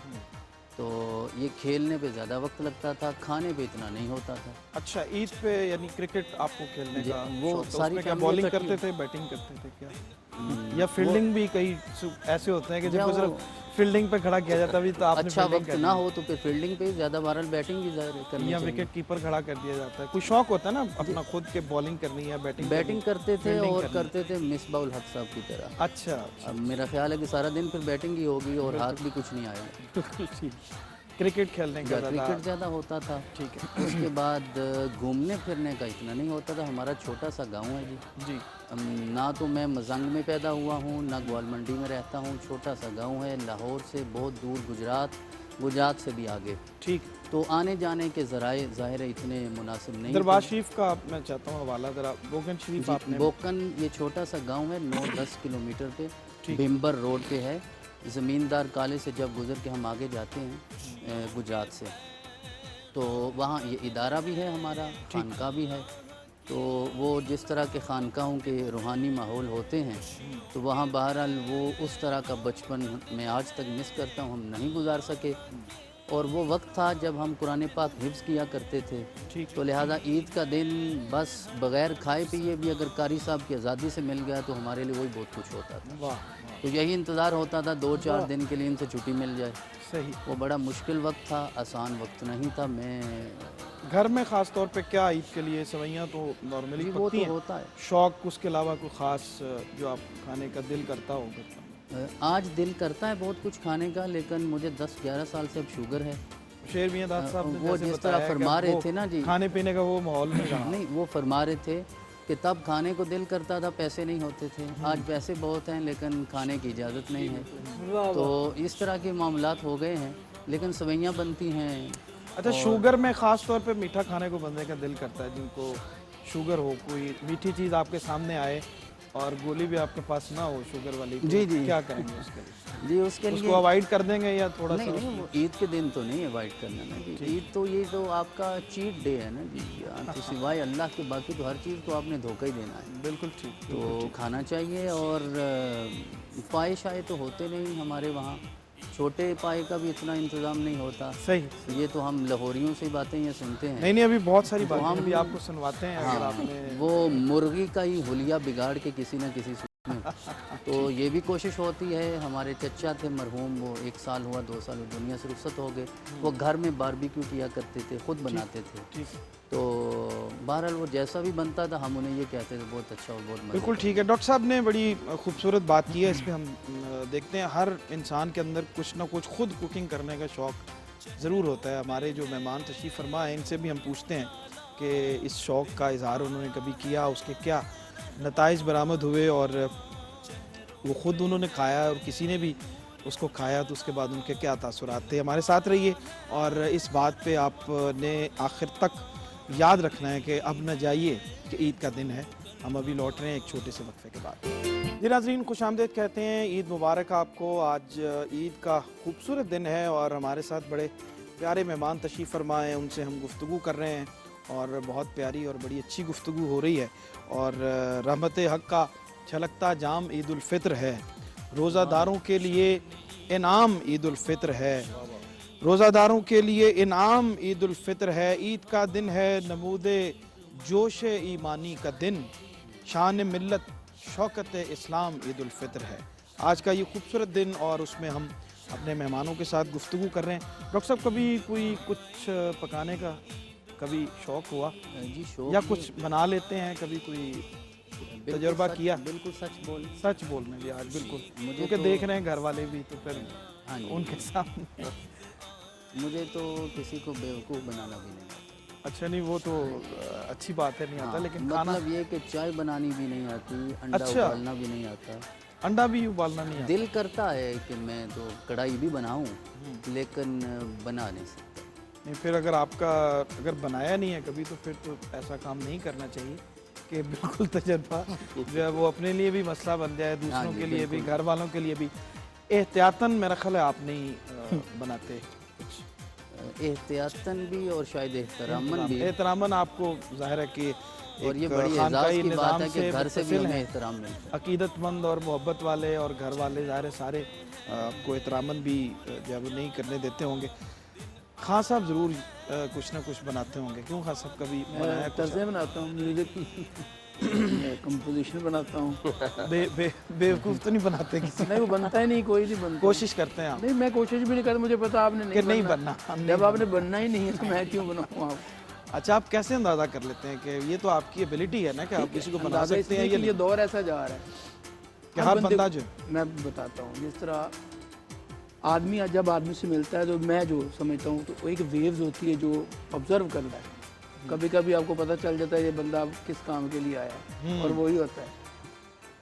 تو یہ کھیلنے پہ زیادہ وقت لگتا تھا, کھانے پہ اتنا نہیں ہوتا تھا.
اچھا عید پہ یعنی کرکٹ آپ کو کھیلنے کا
وہ ساری
کیا بالنگ کرتے تھے بیٹنگ کرتے تھے کیا, یا فیلڈنگ بھی کئی ایسے ہوتے ہیں کہ جب صرف فیلڈنگ پہ کھڑا کیا جاتا بھی تو آپ نے
اچھا وقت نہ ہو تو پھر فیلڈنگ پہ زیادہ بہرحال بیٹنگ بھی کرنی
یا
چاہیے.
وکٹ کیپر کھڑا کر دیا جاتا ہے, کوئی شوق ہوتا ہے نا اپنا خود کے بالنگ کرنی ہے
بیٹنگ کرتے تھے اور کرتے تھے مصباح الحق صاحب کی طرح.
اچھا
اب میرا خیال ہے کہ سارا دن پھر بیٹنگ ہی ہوگی اور ہاتھ بھی کچھ نہیں آئے.
کرکٹ کھیلنے کا
کرکٹ زیادہ ہوتا تھا.
ٹھیک ہے.
اس کے بعد گھومنے پھرنے کا اتنا نہیں ہوتا تھا. ہمارا چھوٹا سا گاؤں ہے جی, نہ تو میں مزنگ میں پیدا ہوا ہوں نہ گوال منڈی میں رہتا ہوں. چھوٹا سا گاؤں ہے, لاہور سے بہت دور, گجرات سے بھی آگے.
ٹھیک.
تو آنے جانے کے ذرائع ظاہر اتنے مناسب نہیں.
دربار شریف کا میں چاہتا ہوں حوالہ ذرا. بوکن شریف آپ نے,
بوکن یہ چھوٹا سا گاؤں ہے 9-10 کلومیٹر پہ, بھمبر روڈ پہ ہے. زمیندار کالج سے جب گزر کے ہم آگے جاتے ہیں گجرات سے, تو وہاں یہ ادارہ بھی ہے ہمارا, خانقاہ بھی ہے. تو وہ جس طرح کے خانقاہوں کے روحانی ماحول ہوتے ہیں تو وہاں بہرحال وہ اس طرح کا بچپن میں آج تک مس کرتا ہوں, ہم نہیں گزار سکے. اور وہ وقت تھا جب ہم قرآن پاک حفظ کیا کرتے تھے, تو لہٰذا عید کا دن بس بغیر کھائے پیے بھی اگر قاری صاحب کی آزادی سے مل گیا تو ہمارے لیے وہی بہت کچھ ہوتا تھا. تو یہی انتظار ہوتا تھا 2-4 دن کے لیے ان سے چھٹی مل جائے.
صحیح.
وہ بڑا مشکل وقت تھا, آسان وقت نہیں تھا. میں
گھر میں خاص طور پہ کیا عید کے لیے سوئیاں تو نارملی
وہ
پکتی
تو ہوتا ہے.
شوق اس کے علاوہ کوئی خاص جو آپ کھانے کا دل کرتا ہو؟
آج دل کرتا ہے بہت کچھ کھانے کا, لیکن مجھے 10-11 سال سے اب شوگر ہے.
شیر میاں داد صاحب نے
وہ جس طرح فرما رہے تھے نا جی,
کھانے پینے کا وہ ماحول نہیں رہا.
نہیں, وہ فرما رہے تھے کہ تب کھانے کو دل کرتا تھا, پیسے نہیں ہوتے تھے. آج پیسے بہت ہیں لیکن کھانے کی اجازت نہیں ہے. تو اس طرح کے معاملات ہو گئے ہیں, لیکن سوئیاں بنتی ہیں.
اچھا شوگر میں خاص طور پہ میٹھا کھانے کو بندے کا دل کرتا ہے, جن کو شوگر ہو, کوئی میٹھی چیز آپ کے سامنے آئے اور گولی بھی آپ کے پاس نہ ہو شوگر والی, جی کیا کریں گے اس کے لیے؟
جی اس کے
لیے اس کو اوائڈ کر دیں گے یا تھوڑا سا؟
نہیں, وہ عید کے دن تو نہیں اوائڈ کرنا نا جی. عید تو یہ تو آپ کا چیٹ ڈے ہے نا جی, تو سوائے اللہ کے باقی تو ہر چیز تو آپ نے دھوکہ ہی دینا ہے.
بالکل ٹھیک.
تو کھانا چاہیے. اور پائے شائے تو ہوتے نہیں ہمارے وہاں, چھوٹے پائے کا بھی اتنا انتظام نہیں ہوتا.
صحیح.
یہ تو ہم لاہوریوں سے باتیں یہ سنتے ہیں.
نہیں ابھی بہت ساری باتیں ہم بھی آپ کو سنواتے ہیں.
وہ مرغی کا ہی حلیہ بگاڑ کے کسی نہ کسی तो ये भी कोशिश होती है। हमारे चचा थे मरहूम, वो 1 साल हुआ 2 साल दुनिया से रुखसत हो गए। वो घर में बारबेक्यू किया करते थे, खुद बनाते थे। तो बहरहाल वो जैसा भी बनता था हम उन्हें ये कहते थे बहुत अच्छा और बहुत मज़े
बिल्कुल ठीक है। डॉक्टर साहब ने बड़ी खूबसूरत बात की है। इस पर हम देखते हैं हर इंसान के अंदर कुछ ना कुछ खुद कुकिंग करने का शौक़ ज़रूर होता है। हमारे जो मेहमान तशरीफ़ फरमा हैं इनसे भी हम पूछते हैं कि इस शौक़ का इज़हार उन्होंने कभी किया, उसके क्या नताइज बरामद हुए और वो ख़ुद उन्होंने खाया और किसी ने भी उसको खाया तो उसके बाद उनके क्या तासुरात थे। हमारे साथ रहिए और इस बात पे आपने आखिर तक याद रखना है कि अब न जाइए कि ईद का दिन है। हम अभी लौट रहे हैं एक छोटे से वक्फे के बाद। जी नाज़रीन, खुशामदीद कहते हैं, ईद मुबारक आपको। आज ईद का खूबसूरत दिन है और हमारे साथ बड़े प्यारे मेहमान तशरीफ़ फरमा हैं, उनसे हम गुफ्तगू कर रहे हैं और बहुत प्यारी और बड़ी अच्छी गुफ्तगू हो रही है। और रहमत हक़ का छलकता जाम ईद उल फ़ित्र है, रोज़ादारों के लिए इनाम ईद उल फ़ित्र है, रोज़ादारों के लिए इनाम ईद उल फ़ित्र है। ईद का दिन है नमूदे जोश ईमानी का दिन, शान मिल्लत शौकत इस्लाम ईद उल फ़ित्र है। आज का ये खूबसूरत दिन और उसमें हम अपने मेहमानों के साथ गुफ्तगू कर रहे हैं। डॉक्टर साहब, कभी कोई कुछ पकाने का कभी शौक़ हुआ
जी? शौक़
या कुछ बना लेते हैं, कभी कोई तजुर्बा किया?
बिल्कुल
सच बोलने भी आज बिल्कुल,
मुझे
क्योंकि
तो-
देख रहे हैं घर वाले भी, तो फिर
हाँ जी,
उनके सामने
मुझे तो किसी को बेवकूफ़ बनाना भी नहीं आता।
अच्छा नहीं, वो तो अच्छी बात है, नहीं आता, लेकिन खाना
मतलब ये कि चाय बनानी भी नहीं आती, अंडा
अच्छा।
उबालना भी नहीं आता।
अंडा भी उबालना नहीं आता।
दिल करता है कि मैं तो कढ़ाई भी बनाऊं, लेकिन बना नहीं सकता।
नहीं, फिर अगर आपका अगर बनाया नहीं है कभी, तो फिर तो ऐसा काम नहीं करना चाहिए कि बिल्कुल तजर्बा जो है वो अपने लिए भी मसला बन जाए, दूसरों
जी,
के लिए भी, घर वालों के लिए भी। एहतियातन मेरा ख्याल है आप नहीं बनाते कुछ?
एहतियातन भी और शायद एहतरामन भी।
एहतरामन आपको ज़ाहिर है कि
और ये
एक
बड़ी
खानकाही
एजाज़ की बात
निज़ाम
है कि घर से भी
मुत्तसिल
हमें
हैं।
एहतराम मिलता है।
अकीदतमंद और मोहब्बत वाले और घर वाले ज़ाहिर है सारे आपको एहतरामन भी जो है वो नहीं करने देते होंगे। खान साहब ज़रूर कुछ ना कुछ बनाते होंगे, क्यों खान साहब कभी बनाया
मैं
कुछ?
तर्ज़ें बनाता हूँ, म्यूज़िक कंपोजिशन बनाता हूँ।
बेवकूफ़ तो नहीं बनाते किसी?
नहीं, वो बनता ही नहीं, कोई नहीं बनता।
कोशिश करते हैं आप
नहीं, मैं कोशिश भी नहीं करता, मुझे पता आपने
कि नहीं बनना?
जब आपने बनना ही नहीं है तो मैं क्यों बनाऊँ? आप
अच्छा, आप कैसे अंदाज़ा कर लेते हैं कि ये तो आपकी एबिलिटी है ना कि आप किसी को बना
अंदाज़ा
सकते हैं?
इसलिए कि ये दौर ऐसा जा रहा है
कि हर बंदा जो
मैं बताता हूँ, जिस तरह आदमी जब आदमी से मिलता है तो मैं जो समझता हूँ तो एक वेव्स होती है जो ऑब्जर्व करता है। कभी कभी आपको पता चल जाता है ये बंदा किस काम के लिए आया है, और वही होता है,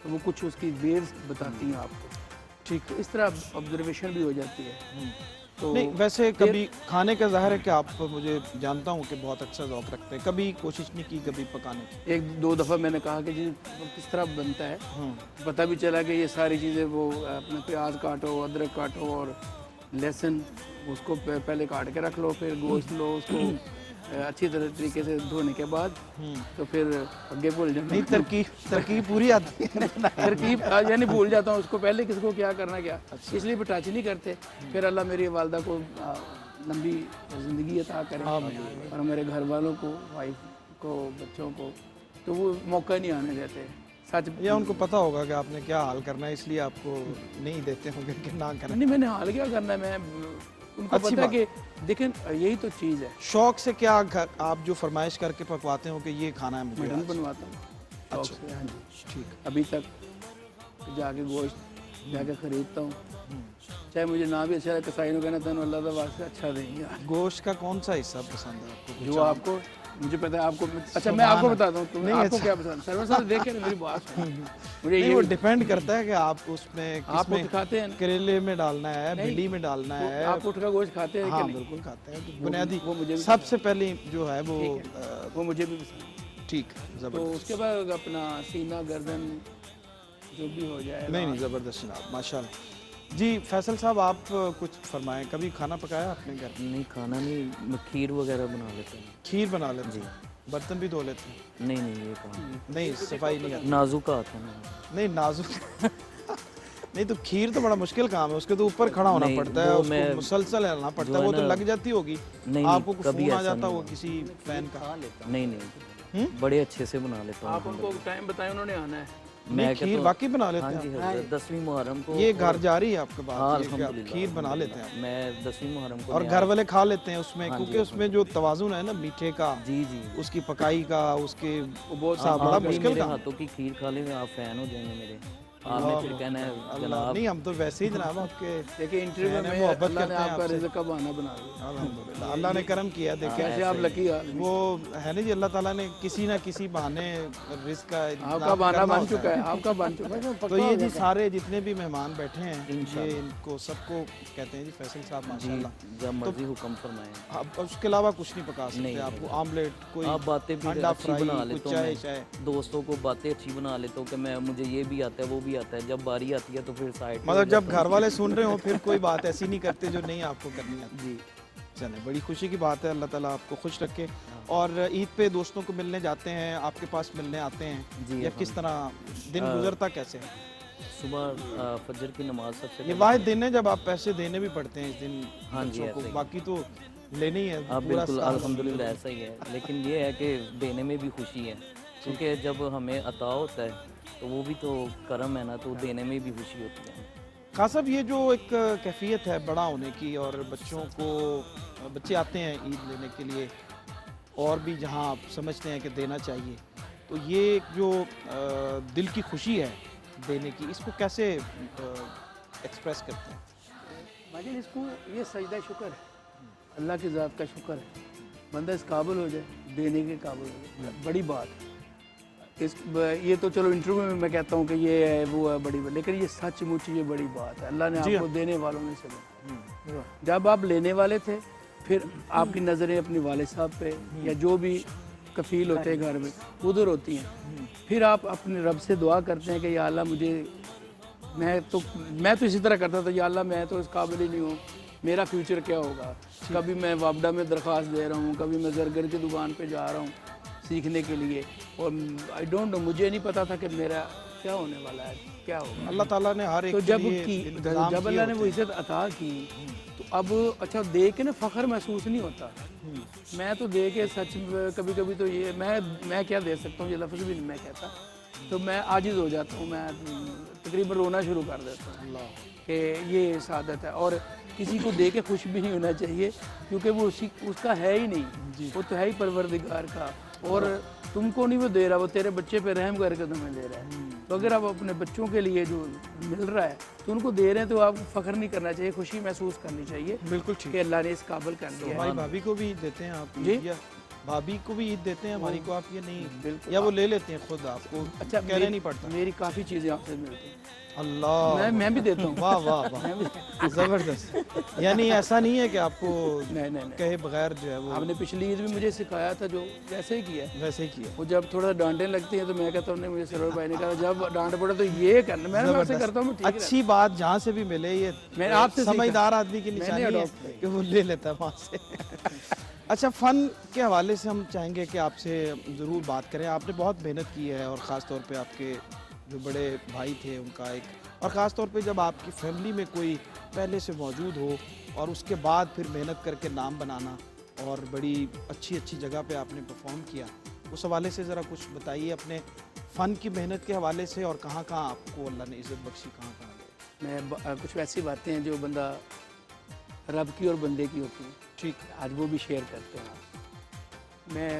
तो वो कुछ उसकी वेव्स बताती हैं आपको।
ठीक,
तो इस तरह ऑब्जर्वेशन भी हो जाती है। तो
नहीं, वैसे कभी खाने का ज़ाहिर है कि आप, मुझे जानता हूँ कि बहुत अच्छा ज़ौक रखते हैं, कभी कोशिश नहीं की कभी पकाने की?
एक दो दफ़ा मैंने कहा कि जी वो किस तरह बनता है, पता भी चला कि ये सारी चीज़ें वो अपने प्याज काटो, अदरक काटो और लहसुन उसको पहले काट के रख लो, फिर गोश्त लो, उसको अच्छी तरह तरीके से धोने के बाद तो फिर आगे भूल जाना।
नहीं, तरकीब पूरी आती है।
तरकीब यानी भूल जाता हूँ उसको पहले किसको क्या करना क्या, इसलिए भी टच नहीं करते। फिर अल्लाह मेरी वालदा को लंबी ज़िंदगी अता करे और मेरे घर वालों को, वाइफ को, बच्चों को, तो वो मौका नहीं आने देते। सच
या उनको पता होगा कि आपने क्या हाल करना है, इसलिए आपको नहीं देते होंगे कि ना करें।
नहीं, मैंने हाल क्या करना है, मैं उनको पता है कि देखें यही तो चीज़ है।
शौक से क्या आप जो फरमाइश करके पकवाते हो कि ये खाना है मुझे
मटन
आज?
बनवाता हूँ शौक से। हाँ जी,
ठीक।
अभी तक जाके गोश्त जाके ख़रीदता हूँ, चाहे मुझे ना भी अच्छा है, कसाई को कहना था अल्लाह का वास्ते अच्छा देंगे यार।
गोश्त का कौन सा हिस्सा पसंद है आपको?
जो आपको, मुझे पता है आपको, अच्छा मैं आपको बताता हूँ, तुम्हें आपको क्या पसंद? सर्वर साहब देखे ना मेरी बात सुनो। मुझे
नहीं,
ये
वो डिपेंड करता है कि आप उसमें
आप
किसमें,
उठ खाते हैं,
करेले में डालना है, भिंडी में डालना है।
आप उठ का गोश्त खाते हैं
हाँ,
कि नहीं?
बिल्कुल खाते हैं। तो बुनियादी
वो मुझे भी
सबसे पहले जो है वो
वो मुझे भी पसंद।
ठीक,
तो
ज़बरदस्त।
उसके बाद अपना सीना गर्दन जो भी हो जाए।
नहीं, ज़बरदस्त जनाब, माशाल्लाह। जी फैसल साहब, आप कुछ फरमाएं, कभी खाना पकाया आपने घर?
नहीं, खाना नहीं, मैं खीर वगैरह बना लेता हूँ।
खीर बना लेते हैं, बर्तन भी धो लेते हैं?
नहीं, ये काम
नहीं, सफाई नहीं आती?
नाजुक आता ना।
नहीं, नाजुक नहीं, तो खीर तो बड़ा मुश्किल काम है, उसके तो ऊपर खड़ा होना
नहीं,
पड़ता है,
वो
उसको
मैं-
मुसलसल हिलना पड़ता
जो
है,
है
वो तो
ना-
लग जाती होगी
नहीं,
आपको,
कभी
फोन आ
ऐसा
जाता
नहीं
होगा
हुआ।
किसी फैन का।
नहीं, बड़े अच्छे से बना लेता
आप
हूँ।
उनको टाइम बताएं, उन्होंने आना है।
मैं
खीर
कहता
वाकई बना लेते
हाँ
हैं
जी
आप?
हज़रत 10वीं मुहर्रम को
ये घर जा रही है आपके
हाँ
बात ये कि आप
अल्हम्दुलिल्लाह
खीर बना लेते हैं
मैं 10वीं मुहर्रम को
और
मैं
घर वाले खा लेते हैं उसमें,
हाँ जी,
क्योंकि उसमें जो तवाज़ुन है ना मीठे का,
जी जी
उसकी पकाई का, उसके
बहुत
साथ बड़ा
आप भी
मुश्किल
मेरे
काम।
हाथों की खीर खा लेंगे आप फैन हो जाएंगे मेरे। आपने फिर कहना है
अल्लाह,
जनाब
नहीं हम तो वैसे ही जनाब आपके
देखिए इंटरव्यू
कहने
में
मोहब्बत
अल्लाह ने
करते हैं
आपका
आपसे।
रिज़्क़ का बहाना बना दिया।
अल्हम्दुलिल्लाह, अल्लाह ने करम किया। देखिए
कैसे आप लकी आदमी।
वो है ना जी, अल्लाह ताला ने किसी ना किसी बहाने रिस्क का
आपका
इंतजाम
बहाना
करना
बन
होता
चुका है, आपका बन चुका है।
तो ये जी सारे जितने भी मेहमान बैठे हैं ये इनको सबको कहते हैं जी फैसल साहब माशाल्लाह।
जब मर्जी हुक्म फरमाएं।
अब उसके अलावा कुछ नहीं पका सकते
नहीं,
आपको, आमलेट कोई
आप बातें भी
अंडा
अच्छी
फ्राई,
बना
कुछ
लेता हूँ
चाय
मैं।
चाय।
दोस्तों को बातें अच्छी बना लेता हूँ कि मैं मुझे ये भी आता है वो भी आता है। जब बारी आती है तो फिर साइड
मतलब जब घर वाले सुन रहे हो फिर कोई बात ऐसी नहीं करते जो नहीं आपको करनी आती।
जी
चलें, बड़ी खुशी की बात है, अल्लाह ताला आपको खुश रखे। और ईद पे दोस्तों को मिलने जाते हैं, आपके पास मिलने आते हैं
जी,
या किस तरह दिन गुजरता कैसे है?
सुबह फजर की नमाज सबसे
ये वाहिद दिन है जब आप पैसे देने भी पड़ते हैं इस दिन
हाँ जी,
बच्चों को,
ऐसे ही।
बाकी तो लेने ही है
आप
पूरा
बिल्कुल
साल।
अल्हम्दुलिल्लाह ऐसा ही है। लेकिन ये है कि देने में भी खुशी है, क्योंकि जब हमें अता होता है तो वो भी तो करम है ना, तो देने में भी खुशी होती है।
खास साहब, ये जो एक कैफियत है बड़ा होने की और बच्चों को, बच्चे आते हैं ईद लेने के लिए और भी जहाँ आप समझते हैं कि देना चाहिए, तो ये एक जो दिल की खुशी है देने की, इसको कैसे एक्सप्रेस करते हैं?
भाईजान इसको ये सजदा शुक्र है, अल्लाह की ज़ात का शुक्र है। बंदा इस काबिल हो जाए, देने के काबिल हो जाए, बड़ी बात है। ये तो चलो इंटरव्यू में मैं कहता हूँ कि ये है वो है बड़ी बात, लेकिन ये सचमुच ये बड़ी बात है। अल्लाह ने आपको देने वालों में से बनाया। जब आप लेने वाले थे फिर आपकी नज़रें अपने वाले साहब पे या जो भी कफील होते हैं घर में उधर होती हैं। फिर आप अपने रब से दुआ करते हैं कि या अल्लाह मुझे, मैं तो इसी तरह करता था, या अल्लाह मैं तो इस काबिल ही नहीं हूँ, मेरा फ्यूचर क्या होगा। कभी मैं वापडा में दरख्वास्त दे रहा हूँ, कभी मैं जरगर की दुकान पे जा रहा हूँ सीखने के लिए, और आई डोंट नो, मुझे नहीं पता था कि मेरा क्या होने वाला है, क्या होगा।
अल्लाह ताला ने हर एक
तो
के
जब
लिए
की
इंतज़ाम
जब
किए
अल्लाह ने वो
होते हैं।
इज़्ज़त अता की तो अब अच्छा दे के ना फ़ख्र महसूस नहीं होता। मैं तो दे के सच कभी कभी तो ये मैं क्या दे सकता हूँ, ये लफ्ज़ भी नहीं मैं कहता, तो मैं आजिज़ हो जाता हूँ, मैं तकरीबन रोना शुरू कर देता हूँ कि ये सादत है। और किसी को दे के खुश भी नहीं होना चाहिए, क्योंकि वो उसका है ही नहीं, वो तो है ही परवरदिगार का, और तुमको नहीं वो दे रहा, वो तेरे बच्चे पे रहम करके तुम्हें दे रहा है। तो अगर आप अपने बच्चों के लिए जो मिल रहा है तो उनको दे रहे हैं, तो आपको फ़ख्र नहीं करना चाहिए, खुशी महसूस करनी चाहिए
बिल्कुल ठीक।
कि अल्लाह ने इस काबिल कर दिया है।
हमारी भाभी को भी देते हैं आप
जी?
या भाभी को भी ईद देते हैं, हमारी को आप ये नहीं,
बिल्कुल।
या वो ले लेते हैं खुद, आपको
अच्छा
कहना नहीं पड़ता?
मेरी काफ़ी चीज़ें आपसे मिलती हैं,
अल्लाह,
मैं भी देता हूँ।
वाह वाह वाह, जबरदस्त। यानी ऐसा नहीं है कि आपको
नहीं
कहे बगैर जो है वो
आपने पिछली ईद भी मुझे सिखाया था, जो वैसे ही किया है।
वैसे ही किया।
वो जब थोड़ा डांटने लगती हैं तो मैं कहता हूँ नहीं, मुझे सरवर भाई ने कहा जब डांट पड़े तो ये करना, मैं आपसे करता हूँ, ठीक है।
अच्छी बात जहाँ से भी मिले, ये
मैं आपसे सीखा।
समझदार आदमी की
मैंने
निशानी है
adopt की।
कि वो ले लेता है वहाँ से। अच्छा, फ़न के हवाले से हम चाहेंगे कि आपसे ज़रूर बात करें। आपने बहुत मेहनत की है, और ख़ास तौर पे आपके जो बड़े भाई थे उनका एक, और ख़ास तौर पे जब आपकी फैमिली में कोई पहले से मौजूद हो और उसके बाद फिर मेहनत करके नाम बनाना, और बड़ी अच्छी अच्छी जगह पे आपने परफॉर्म किया, उस हवाले से ज़रा कुछ बताइए अपने फ़न की मेहनत के हवाले से, और कहाँ कहाँ आपको अल्लाह ने इज़्ज़त बख्शी, कहाँ कहाँ गए?
मैं कुछ ऐसी बातें हैं जो बंदा रब की और बंदे की होती हैं,
ठीक।
आज वो भी शेयर करते हैं। मैं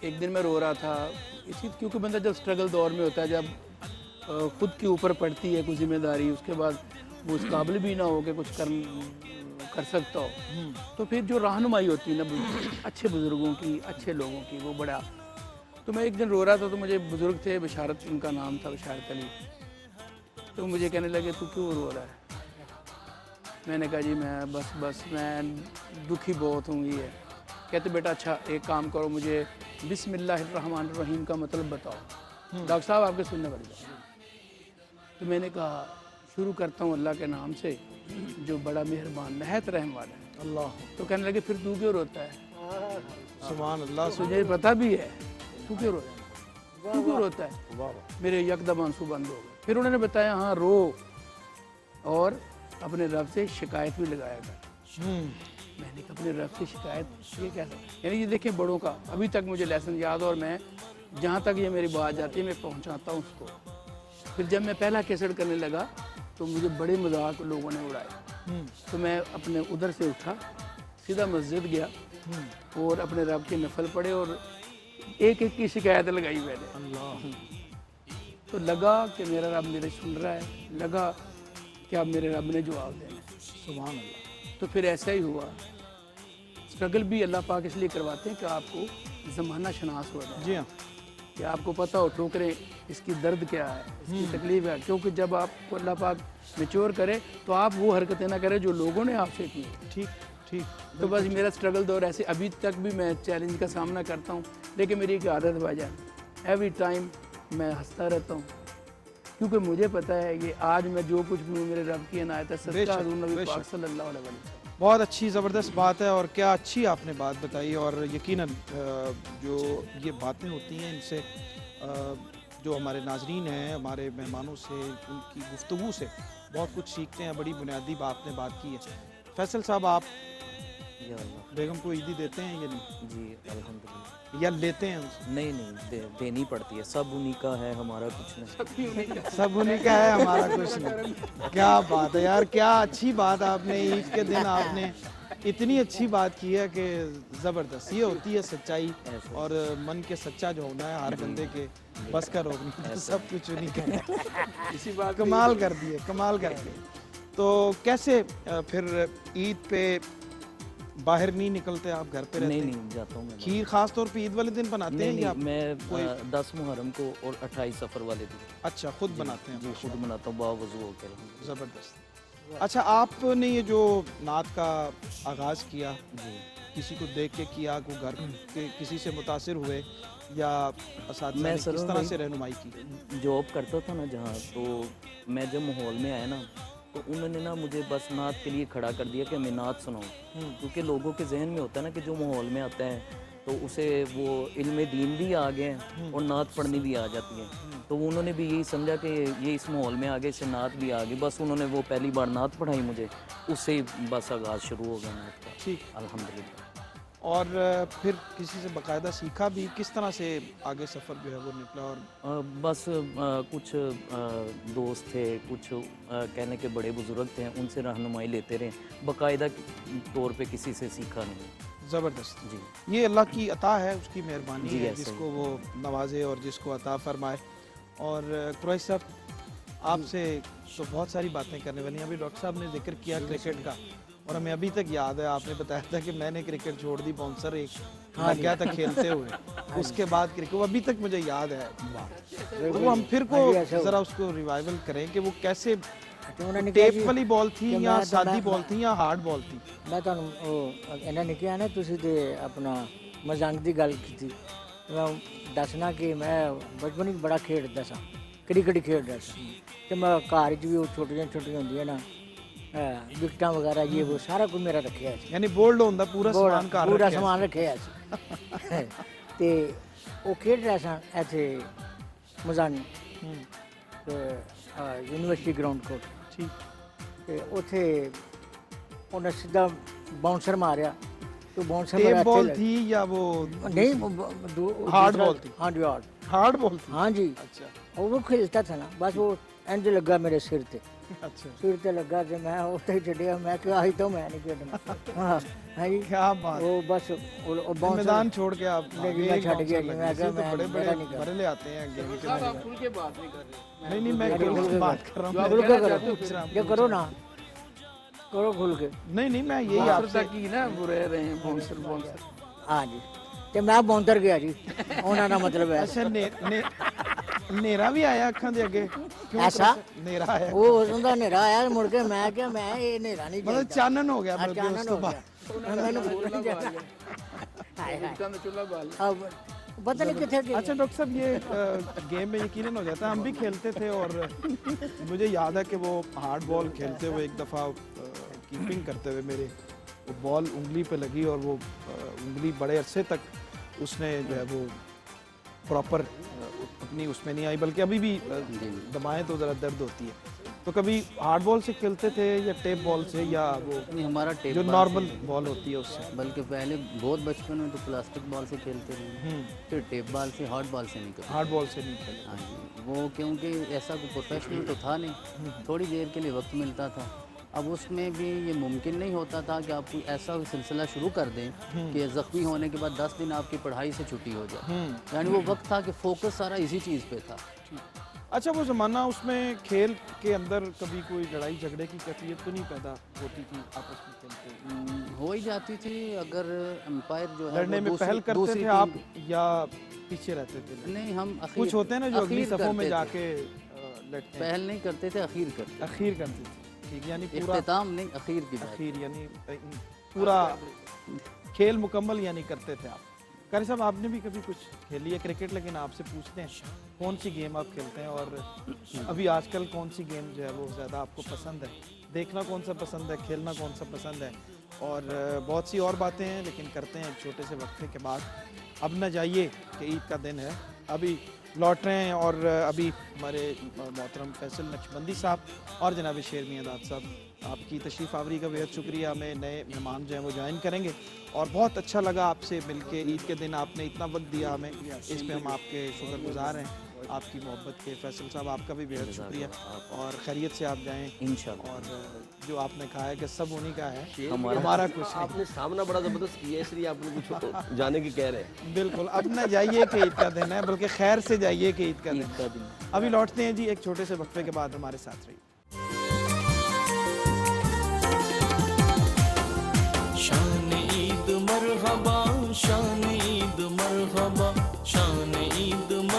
एक दिन मैं रो रहा था इसी, क्योंकि बंदा जब स्ट्रगल दौर में होता है, जब खुद के ऊपर पड़ती है कोई जिम्मेदारी, उसके बाद वो उस काबिल भी ना हो कि कुछ कर सकता हो, तो फिर जो रहनुमाई होती है ना अच्छे बुज़ुर्गों की, अच्छे लोगों की, वो बड़ा। तो मैं एक दिन रो रहा था, तो मुझे बुज़ुर्ग थे, बशारत उनका नाम था, बशारत अली, तो मुझे कहने लगे तू क्यों रो रहा है? मैंने कहा जी मैं बस मैं दुखी बहुत हूँ ये। कहते बेटा अच्छा एक काम करो, मुझे बिस्मिल्लाहिर्रहमानिर्रहीम का मतलब बताओ। डॉक्टर साहब आपके सुनने पड़ जाए। तो मैंने कहा शुरू करता हूँ अल्लाह के नाम से जो बड़ा मेहरबान नहायत रहम वाला है।
अल्लाह,
तो कहने लगे फिर तू क्यों रोता है?
सुभान अल्लाह,
तुझे पता भी है तू क्यों रोता है, तू क्यों रोता है? मेरे यकदम आंसू बंद हो गए। फिर उन्होंने बताया हाँ रो, और अपने रब से शिकायत भी लगाया कर। मैंने कहा अपने रब से शिकायत, ये कैसा? यानी ये देखें बड़ों का अभी तक मुझे लेसन याद, और मैं जहाँ तक ये मेरी बात जाती है मैं पहुँचाता हूँ उसको। پھر جب میں پہلا کیسٹ کرنے لگا تو مجھے بڑے مذاق لوگوں نے اڑائے، تو میں اپنے ادھر سے اٹھا، سیدھا مسجد گیا اور اپنے رب کے نفل پڑھے اور ایک ایک کی شکایت لگائی میں نے۔ تو لگا کہ میرا رب میرے سن رہا ہے، لگا کہ اب میرے رب نے جواب دینا ہے۔ سبحان اللہ۔ تو پھر ایسا ہی ہوا۔ اسٹرگل بھی اللہ پاک اس لیے کرواتے ہیں کہ آپ کو زمانہ شناس ہو جائے،
جی ہاں،
کہ آپ کو پتہ ہو ٹھوکریں اس کی درد کیا ہے، اس کی تکلیف ہے، کیونکہ جب آپ کو اللہ پاک میچور کرے تو آپ وہ حرکتیں نہ کریں جو لوگوں نے آپ سے کی۔
ٹھیک ٹھیک۔
تو بس میرا اسٹرگل دور ایسے ابھی تک بھی میں چیلنج کا سامنا کرتا ہوں، لیکن میری ایک عادت بھائی جان، ایوری ٹائم میں ہنستا رہتا ہوں، کیونکہ مجھے پتہ ہے یہ آج میں جو کچھ بھی میرے رب کی عنایت ہے، صدقہ حضور نبی پاک صلی اللہ علیہ وسلم۔
بہت اچھی زبردست بات ہے، اور کیا اچھی آپ نے بات بتائی، اور یقیناً جو یہ باتیں ہوتی ہیں ان سے جو ہمارے ناظرین ہیں، ہمارے مہمانوں سے، ان کی گفتگو سے بہت کچھ سیکھتے ہیں۔ بڑی بنیادی بات نے بات کی ہے۔ فیصل صاحب، آپ
یا اللہ،
بیگم کو عیدی دیتے ہیں یا نہیں،
جی الحمدللہ،
یا لیتے ہیں ان سے؟
نہیں دینی پڑتی ہے، سب انہی کا ہے، ہمارا کچھ نہیں۔
سب انہیں کا ہے، ہمارا کچھ نہیں۔ کیا بات ہے یار، کیا اچھی بات آپ نے عید کے دن آپ نے اتنی اچھی بات کی ہے کہ زبردست۔ یہ ہوتی ہے سچائی، اور من کے سچا جو ہونا ہے ہر بندے کے بس کا روک نہیں، سب کچھ انہیں کا ہے۔
اسی بات
کمال کر دیے، کمال کر دیے۔ تو کیسے پھر عید پہ باہر نہیں نکلتے آپ، گھر پہ رہتے ہیں؟
نہیں جاتا ہوں میں۔
کھیر خاص طور پہ عید والے دن بناتے ہیں یا
نہیں، میں 10 محرم کو اور 28 سفر والے دن
اچھا خود بناتے ہیں؟
جی خود بناتا ہوں، باوضو ہو کر۔
زبردست۔ اچھا، آپ نے یہ جو نعت کا آغاز کیا،
جی
کسی کو دیکھ کے کیا، کو گھر کے کسی سے متاثر ہوئے، یا اساتذہ
میں
نے کس طرح سے رہنمائی کی؟
جاب کرتا تھا نا جہاں، تو میں جب ماحول میں آیا نا تو انہوں نے نا مجھے بس نعت کے لیے کھڑا کر دیا کہ میں نعت سناؤں، کیونکہ لوگوں کے ذہن میں ہوتا ہے نا کہ جو ماحول میں آتا ہے تو اسے وہ علم دین بھی آ گئے ہیں اور نعت پڑھنی بھی آ جاتی ہے، تو انہوں نے بھی یہی سمجھا کہ یہ اس ماحول میں آگے سے نعت بھی آ گئی، بس انہوں نے وہ پہلی بار نعت پڑھائی مجھے، اس سے ہی بس آغاز شروع ہو گیا نعت کا،
ٹھیک۔
الحمدللہ۔
اور پھر کسی سے باقاعدہ سیکھا بھی، کس طرح سے آگے سفر جو ہے وہ نکلا؟ اور
بس کچھ دوست تھے، کچھ کہنے کے بڑے بزرگ تھے، ان سے رہنمائی لیتے رہے، باقاعدہ طور پہ کسی سے سیکھا نہیں۔
زبردست۔
جی
یہ اللہ کی عطا ہے، اس کی مہربانی
جی،
ہے،
ایسے
جس
ہی۔
کو وہ نوازے اور جس کو عطا فرمائے۔ اور قریش صاحب، آپ سے تو بہت ساری باتیں کرنے والی ہیں۔ ابھی ڈاکٹر صاحب نے ذکر کیا کرکٹ کا، اور ہمیں ابھی تک یاد ہے، آپ نے بتایا تھا کہ میں نے کرکٹ چھوڑ دی، باؤنسر ایک لگ گیا تھا کھیلتے ہوئے، اس کے بعد کرکٹ، وہ ابھی تک مجھے یاد ہے بات۔ تو وہ ہم پھر کو ذرا اس کو ریوائول کریں کہ وہ کیسے ٹیپ والی بال تھی یا سادی بال تھی یا ہارڈ بال تھی؟
میں انہوں نے کیا نا تسی تے اپنا مزنگ دی گل کی، میں دسنا کہ میں بچپن وچ بڑا کھیڈدا سا، کرکٹ کھیڈدا سا، تے میں گھر وچ بھی وہ چھوٹیاں ہوندیاں نا وکٹاں وغیرہ یہ وہ سارا کچھ میرا رکھیا سی،
یعنی بولڈ ہوندا پورا سامان گھر
پورا
رکھیا
سامان رکھیا سی، تے وہ کھیڈ رہا سا ایتھے مزانی یونیورسٹی گراؤنڈ کوٹ،
ٹھیک،
تے اوتھے انہیں سیدھا باؤنسر ماریا، تو باؤنسر
ٹیپ بال تھی یا وہ
نہیں
ہارڈ بال تھی؟
ہاں جی
ہارڈ بال تھی؟
ہاں جی،
اچھا
وہ کھیلتا تھا نا، بس وہ انج لگا میرے سر تے،
اچھا،
سر تے لگا تے میں اتنے ہی چڈیا، میں کہ آج تو میں نہیں کھیڈنا، ہاں جی،
کیا بات،
وہ بس
میدان چھوڑ کے آپ
میں چھڈ گیا جی، میں کہ میں
بڑے بڑے
میرا نہیں
مرلے آتے ہیں گیم کے
صاحب آپ کھل کے بات نہیں کر رہے،
نہیں میں کھل کے بات کر رہا
کھل
ہوں،
کے کرو یہ کرو نا، کرو کھل کے،
نہیں میں یہی آپ سے
کی نا وہ رہ رہے ہیں باؤنسر
ہاں جی، تے میں بونتر گیا جی، ہونا نا مطلب ہے
اچھا نیرا بھی آیا اکھاں دے اگے،
ایسا
نیرا آیا،
وہ انہوں نیرا آیا مڑ کے، میں کیا میں یہ نیرا نہیں
مطلب چانن ہو گیا بلکہ اس
چانن
تو
ہو
بعد
گیا، میں نے بھول نہیں جانا،
چولہا بال
اب پتہ نہیں کتنے گیا،
اچھا ڈاکٹر صاحب، یہ گیم میں یقیناً ہو جاتا ہے، ہم بھی کھیلتے تھے، اور مجھے یاد ہے کہ وہ ہارڈ بال کھیلتے ہوئے ایک دفعہ کیپنگ کرتے ہوئے میرے وہ بال انگلی پہ لگی، اور وہ انگلی بڑے عرصے تک اس نے جو ہے وہ پراپر اپنی اس میں نہیں آئی، بلکہ ابھی بھی دبائیں تو ذرا درد ہوتی ہے۔ तो कभी हार्ड बॉल से खेलते थे या टेप बॉल से या वो
नहीं, हमारा टेप
जो
बॉल
नॉर्मल बॉल होती है उससे?
से, बल्कि पहले बहुत बचपन में तो प्लास्टिक बॉल से खेलते रहे, फिर टेप बॉल से, हार्ड बॉल से नहीं करते।
हार्ड बॉल से नहीं खेले।
हाँ जी, वो क्योंकि ऐसा कोई प्रोफेशनल तो था नहीं, थोड़ी देर के लिए वक्त मिलता था। अब उसमें भी ये मुमकिन नहीं होता था कि आप कोई ऐसा सिलसिला शुरू कर दें कि ज़ख्मी होने के बाद 10 दिन आपकी पढ़ाई से छुट्टी हो जाए। यानी वो वक्त था कि फोकस सारा इसी चीज़ पे था।
अच्छा, वो ज़माना उसमें खेल के अंदर कभी कोई लड़ाई झगड़े की कैफियत तो नहीं पैदा होती थी आपस में खेलते?
हो ही जाती थी अगर एम्पायर जो है
लड़ने
वो
में पहल करते
दूसरी
थे
टीम-
आप या पीछे रहते थे?
नहीं, हम अखीर
कुछ होते हैं ना जो अगली
अखीर
सफ़ों में
करते थे।
जाके लड़ते हैं।
पहल नहीं करते थे, अखीर करते
अखीर करते थे, ठीक, यानी
थे।
पूरा
इख्तिताम नहीं, अखीर की बात।
अखीर यानी पूरा खेल मुकम्मल यानी करते थे आप। कारी साहब, आपने भी कभी कुछ खेली है क्रिकेट, लेकिन आपसे पूछते हैं कौन सी गेम आप खेलते हैं और अभी आजकल कौन सी गेम जो है वो ज़्यादा आपको पसंद है? देखना कौन सा पसंद है, खेलना कौन सा पसंद है? और बहुत सी और बातें हैं, लेकिन करते हैं एक छोटे से वक्फे के बाद। अब न जाइए कि ईद का दिन है, अभी लौट रहे हैं और अभी हमारे मोहतरम फैसल नक्शबंदी साहब और जनाब शेर मियां दाद साहब आपकी तशरीफ़ आवरी का बेहद शुक्रिया। हमें नए मेहमान जो हैं वो ज्वाइन करेंगे और बहुत अच्छा लगा आपसे मिलके। ईद के दिन आपने इतना वक्त दिया हमें, इस पे हम आपके शुक्रगुजार हैं, आपकी मोहब्बत के। फैसल साहब, आपका भी बेहद शुक्रिया और खैरियत से आप जाएँ
इंशाल्लाह।
और जो आपने कहा है कि सब उन्हीं का है,
हमारा
हमारा कुछ नहीं।
आपने सामना बड़ा ज़बरदस्त किया है, इसलिए आप लोग कुछ जाने की कह रहे हैं।
बिल्कुल, अब न जाइए कि ईद का दिन है, बल्कि खैर से जाइए कि ईद का दिन। अभी लौटते हैं जी एक छोटे से वक्फे के बाद, हमारे साथ रहिए।